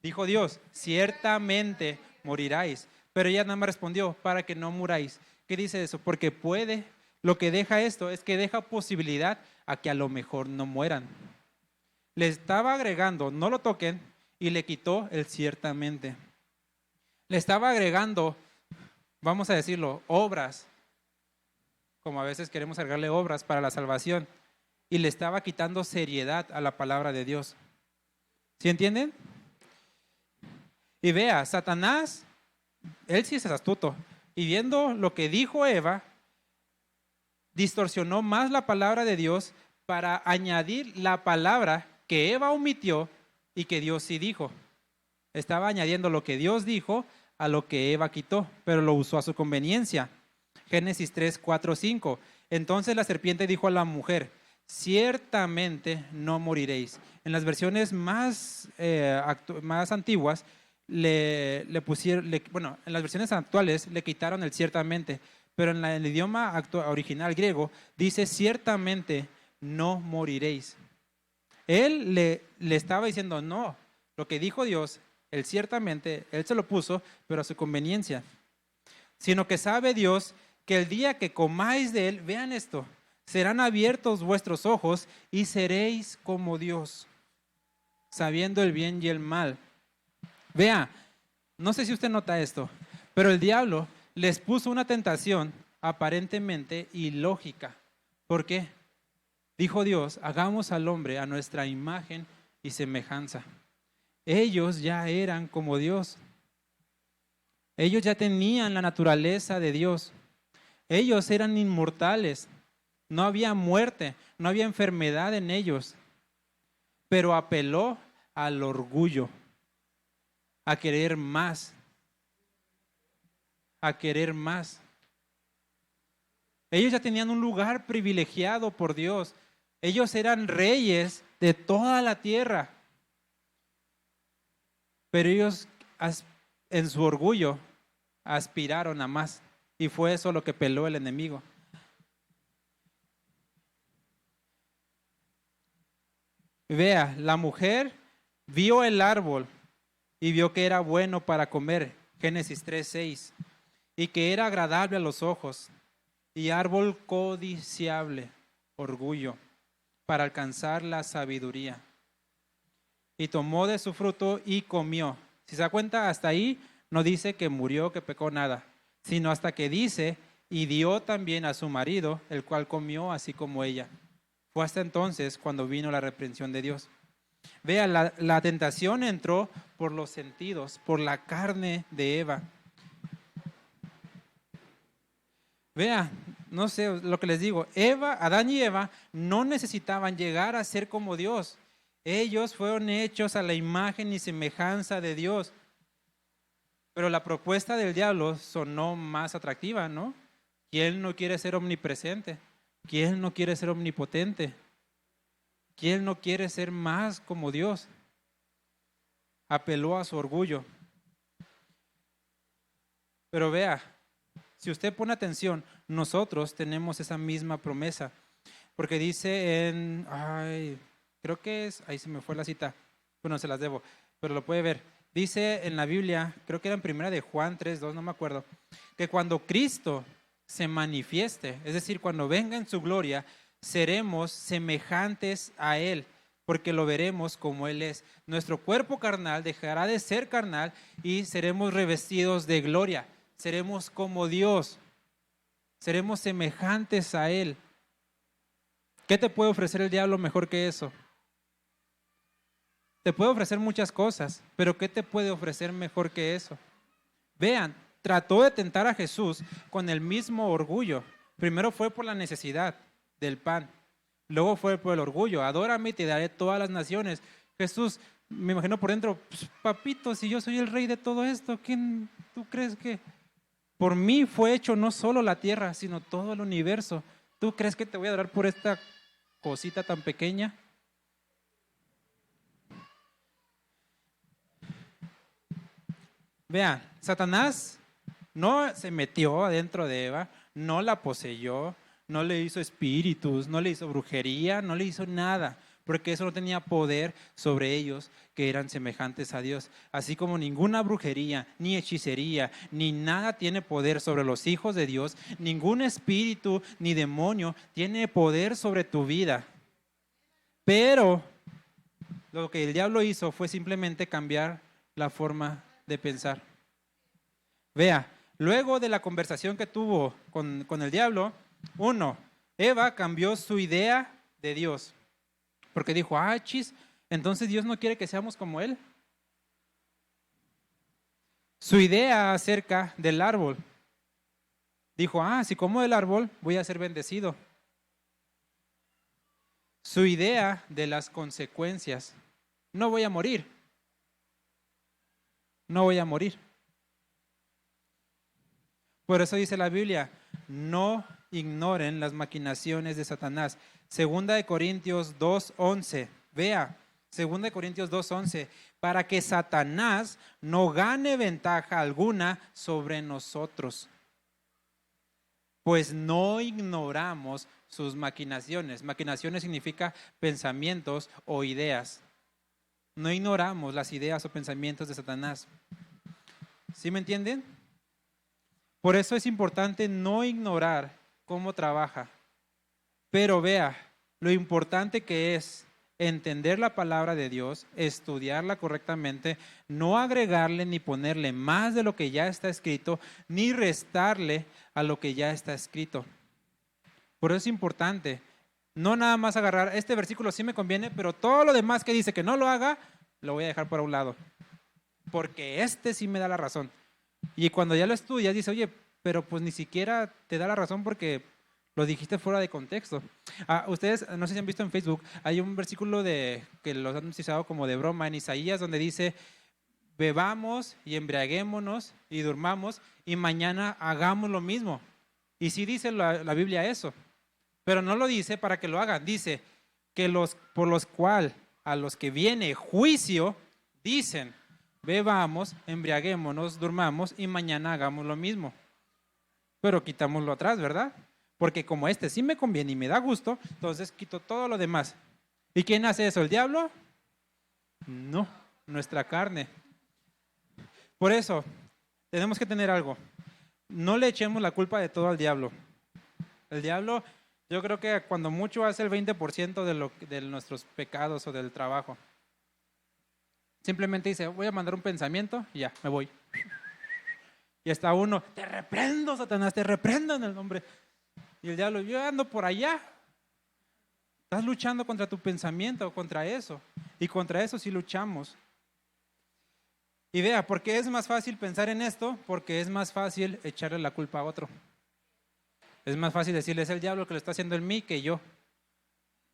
Dijo Dios, ciertamente moriráis. Pero ella nada más respondió, para que no muráis. ¿Qué dice eso? Porque puede, lo que deja esto es que deja posibilidad a que a lo mejor no mueran. Le estaba agregando, no lo toquen, y le quitó el ciertamente. Le estaba agregando, vamos a decirlo, obras, como a veces queremos agregarle obras para la salvación, y le estaba quitando seriedad a la palabra de Dios. ¿Sí entienden? Y vea, Satanás, él sí es astuto, y viendo lo que dijo Eva, distorsionó más la palabra de Dios para añadir la palabra que Eva omitió y que Dios sí dijo. Estaba añadiendo lo que Dios dijo a lo que Eva quitó, pero lo usó a su conveniencia. Génesis 3, 4, 5. Entonces la serpiente dijo a la mujer: ciertamente no moriréis. En las versiones más antiguas, le pusieron, bueno, en las versiones actuales le quitaron el ciertamente, pero en el idioma original griego dice: ciertamente no moriréis. Él le estaba diciendo no, lo que dijo Dios, él ciertamente, él se lo puso, pero a su conveniencia. Sino que sabe Dios que el día que comáis de él, vean esto, serán abiertos vuestros ojos y seréis como Dios, sabiendo el bien y el mal. Vea, no sé si usted nota esto, pero el diablo les puso una tentación aparentemente ilógica. ¿Por qué? Dijo Dios: hagamos al hombre a nuestra imagen y semejanza. Ellos ya eran como Dios. Ellos ya tenían la naturaleza de Dios. Ellos eran inmortales. No había muerte, no había enfermedad en ellos. Pero apeló al orgullo, a querer más, a querer más. Ellos ya tenían un lugar privilegiado por Dios. Ellos eran reyes de toda la tierra. Pero ellos, en su orgullo, aspiraron a más. Y fue eso lo que peló el enemigo. Vea, la mujer vio el árbol y vio que era bueno para comer, Génesis 3:6, y que era agradable a los ojos, y árbol codiciable, orgullo, para alcanzar la sabiduría. Y tomó de su fruto y comió. Si se da cuenta, hasta ahí no dice que murió, que pecó, nada, sino hasta que dice: y dio también a su marido, el cual comió así como ella. Fue hasta entonces cuando vino la reprensión de Dios. Vea, la tentación entró por los sentidos, por la carne de Eva. Vea, no sé lo que les digo, Adán y Eva no necesitaban llegar a ser como Dios. Ellos fueron hechos a la imagen y semejanza de Dios. Pero la propuesta del diablo sonó más atractiva, ¿no? ¿Quién no quiere ser omnipresente? ¿Quién no quiere ser omnipotente? ¿Quién no quiere ser más como Dios? Apeló a su orgullo. Pero vea, si usted pone atención, nosotros tenemos esa misma promesa. Porque dice creo que es, ahí se me fue la cita, bueno, se las debo, pero lo puede ver. Dice en la Biblia, creo que era en primera de Juan 3:2, no me acuerdo, que cuando Cristo se manifieste, es decir, cuando venga en su gloria, seremos semejantes a Él, porque lo veremos como Él es. Nuestro cuerpo carnal dejará de ser carnal y seremos revestidos de gloria. Seremos como Dios, seremos semejantes a Él. ¿Qué te puede ofrecer el diablo mejor que eso? Te puede ofrecer muchas cosas, pero ¿qué te puede ofrecer mejor que eso? Vean, trató de tentar a Jesús con el mismo orgullo. Primero fue por la necesidad del pan, luego fue por el orgullo: adórame y te daré todas las naciones. Jesús, me imagino por dentro: pues, papito, si yo soy el rey de todo esto, ¿quién tú crees que? Por mí fue hecho no solo la tierra, sino todo el universo. ¿Tú crees que te voy a adorar por esta cosita tan pequeña? Vean, Satanás no se metió adentro de Eva, no la poseyó, no le hizo espíritus, no le hizo brujería, no le hizo nada, porque eso no tenía poder sobre ellos que eran semejantes a Dios. Así como ninguna brujería, ni hechicería, ni nada tiene poder sobre los hijos de Dios, ningún espíritu ni demonio tiene poder sobre tu vida. Pero lo que el diablo hizo fue simplemente cambiar la forma de pensar. Vea, luego de la conversación que tuvo con el diablo, Eva cambió su idea de Dios. Porque dijo, chis, entonces Dios no quiere que seamos como Él. Su idea acerca del árbol. Dijo, si como del árbol voy a ser bendecido. Su idea de las consecuencias. No voy a morir. No voy a morir. Por eso dice la Biblia, no ignoren las maquinaciones de Satanás. Segunda de Corintios 2:11. Vea, Segunda de Corintios 2:11. Para que Satanás no gane ventaja alguna sobre nosotros. Pues no ignoramos sus maquinaciones. Maquinaciones significa pensamientos o ideas. No ignoramos las ideas o pensamientos de Satanás. ¿Sí me entienden? Por eso es importante no ignorar cómo trabaja. Pero vea, lo importante que es entender la palabra de Dios, estudiarla correctamente, no agregarle ni ponerle más de lo que ya está escrito, ni restarle a lo que ya está escrito. Por eso es importante, no nada más agarrar, este versículo sí me conviene, pero todo lo demás que dice que no lo haga, lo voy a dejar por un lado, porque este sí me da la razón. Y cuando ya lo estudias, dice, oye, pero pues ni siquiera te da la razón porque lo dijiste fuera de contexto. Ustedes, no sé si han visto en Facebook, hay un versículo que los han utilizado como de broma en Isaías, donde dice, bebamos y embriaguémonos y durmamos y mañana hagamos lo mismo. Y sí dice la Biblia eso, pero no lo dice para que lo hagan. Dice que por los cuales a los que viene juicio, dicen, bebamos, embriaguémonos, durmamos y mañana hagamos lo mismo. Pero quitámoslo atrás, ¿verdad? Porque como este sí me conviene y me da gusto, entonces quito todo lo demás. ¿Y quién hace eso? ¿El diablo? No, nuestra carne. Por eso, tenemos que tener algo. No le echemos la culpa de todo al diablo. El diablo, yo creo que cuando mucho hace el 20% de nuestros pecados o del trabajo. Simplemente dice, voy a mandar un pensamiento y ya, me voy. Y está uno, te reprendo, Satanás, te reprendo en el nombre. Y el diablo, yo ando por allá. Estás luchando contra tu pensamiento, contra eso. Y contra eso sí luchamos. Y vea, ¿por qué es más fácil pensar en esto? Porque es más fácil echarle la culpa a otro. Es más fácil decirle, es el diablo que lo está haciendo en mí que yo.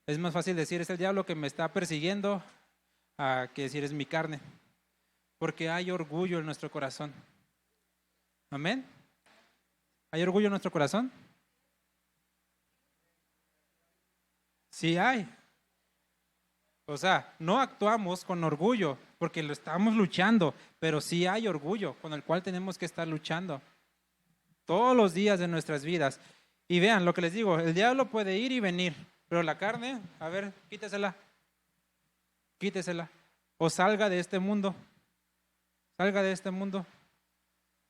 Es más fácil decir, es el diablo que me está persiguiendo, que decir, es mi carne. Porque hay orgullo en nuestro corazón. Amén. ¿Hay orgullo en nuestro corazón? Sí hay. O sea, no actuamos con orgullo porque lo estamos luchando, pero sí hay orgullo con el cual tenemos que estar luchando todos los días de nuestras vidas. Y vean lo que les digo, el diablo puede ir y venir, pero la carne, a ver, quítesela, quítesela, o salga de este mundo, salga de este mundo.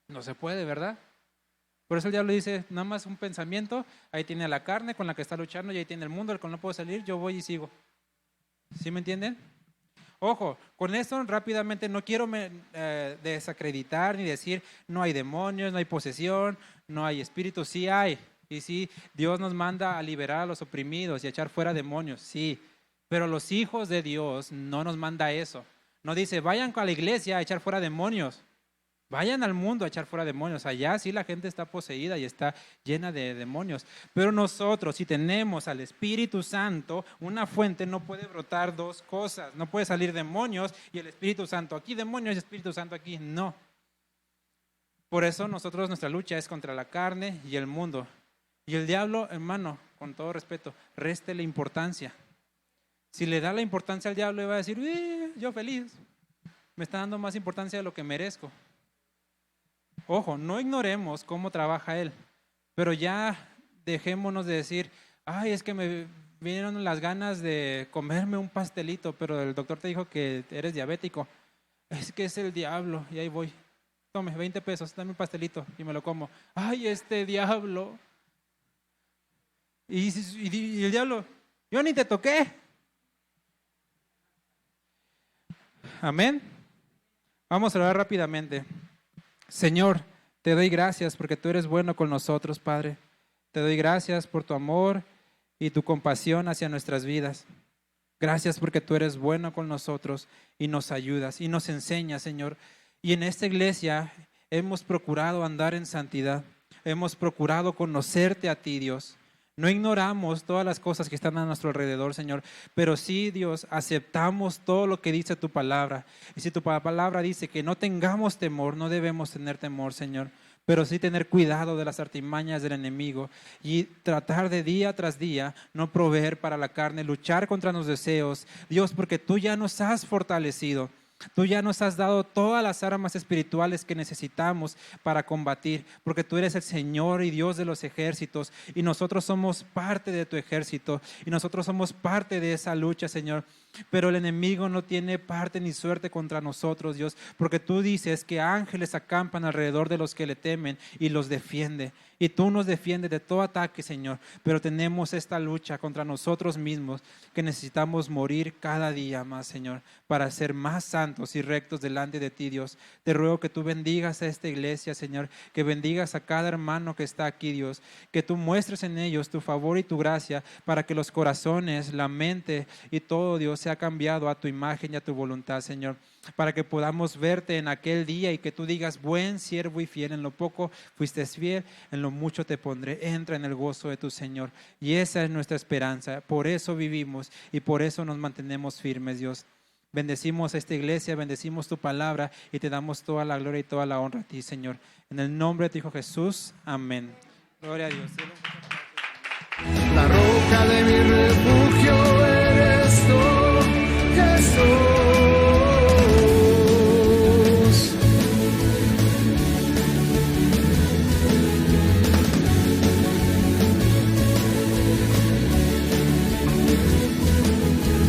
No se puede, ¿verdad? Por eso el diablo dice, nada más un pensamiento, ahí tiene la carne con la que está luchando y ahí tiene el mundo, el cual no puedo salir, yo voy y sigo. ¿Sí me entienden? Ojo, con esto rápidamente no quiero desacreditar ni decir no hay demonios, no hay posesión, no hay espíritus, sí hay. Y sí, Dios nos manda a liberar a los oprimidos y a echar fuera demonios, sí. Pero los hijos de Dios no nos manda eso. No dice, vayan a la iglesia a echar fuera demonios. Vayan al mundo a echar fuera demonios. Allá sí la gente está poseída y está llena de demonios. Pero nosotros, si tenemos al Espíritu Santo, una fuente, no puede brotar dos cosas. No puede salir demonios y el Espíritu Santo aquí, demonios y Espíritu Santo aquí. No. Por eso nuestra lucha es contra la carne y el mundo. Y el diablo, hermano, con todo respeto, réstele importancia. Si le da la importancia al diablo, va a decir, yo feliz. Me está dando más importancia de lo que merezco. Ojo, no ignoremos cómo trabaja él, pero ya dejémonos de decir, es que me vinieron las ganas de comerme un pastelito, pero el doctor te dijo que eres diabético. Es que es el diablo y ahí voy. Tome, 20 pesos, dame un pastelito y me lo como. Este diablo. Y el diablo, yo ni te toqué. Amén. Vamos a orar rápidamente. Señor, te doy gracias porque tú eres bueno con nosotros, Padre. Te doy gracias por tu amor y tu compasión hacia nuestras vidas. Gracias porque tú eres bueno con nosotros y nos ayudas y nos enseñas, Señor. Y en esta iglesia hemos procurado andar en santidad. Hemos procurado conocerte a ti, Dios. No ignoramos todas las cosas que están a nuestro alrededor, Señor, pero sí, Dios, aceptamos todo lo que dice tu palabra. Y si tu palabra dice que no tengamos temor, no debemos tener temor, Señor, pero sí tener cuidado de las artimañas del enemigo y tratar de día tras día no proveer para la carne, luchar contra los deseos, Dios, porque tú ya nos has fortalecido. Tú ya nos has dado todas las armas espirituales que necesitamos para combatir, porque tú eres el Señor y Dios de los ejércitos y nosotros somos parte de tu ejército y nosotros somos parte de esa lucha, Señor. Pero el enemigo no tiene parte ni suerte contra nosotros, Dios, porque tú dices que ángeles acampan alrededor de los que le temen y los defiende. Y tú nos defiendes de todo ataque, Señor, pero tenemos esta lucha contra nosotros mismos que necesitamos morir cada día más, Señor, para ser más santos y rectos delante de ti, Dios. Te ruego que tú bendigas a esta iglesia, Señor, que bendigas a cada hermano que está aquí, Dios, que tú muestres en ellos tu favor y tu gracia para que los corazones, la mente y todo, Dios, sea cambiado a tu imagen y a tu voluntad, Señor, para que podamos verte en aquel día y que tú digas, buen siervo y fiel, en lo poco fuiste fiel, en lo mucho te pondré, entra en el gozo de tu Señor. Y esa es nuestra esperanza, por eso vivimos y por eso nos mantenemos firmes, Dios. Bendecimos a esta iglesia, bendecimos tu palabra y te damos toda la gloria y toda la honra a ti, Señor. En el nombre de tu Hijo Jesús, amén. Gloria a Dios. La roca de mi refugio eres tú, Jesús.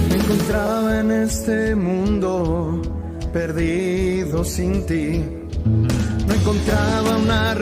Me encontraba en este mundo perdido sin ti. No encontraba una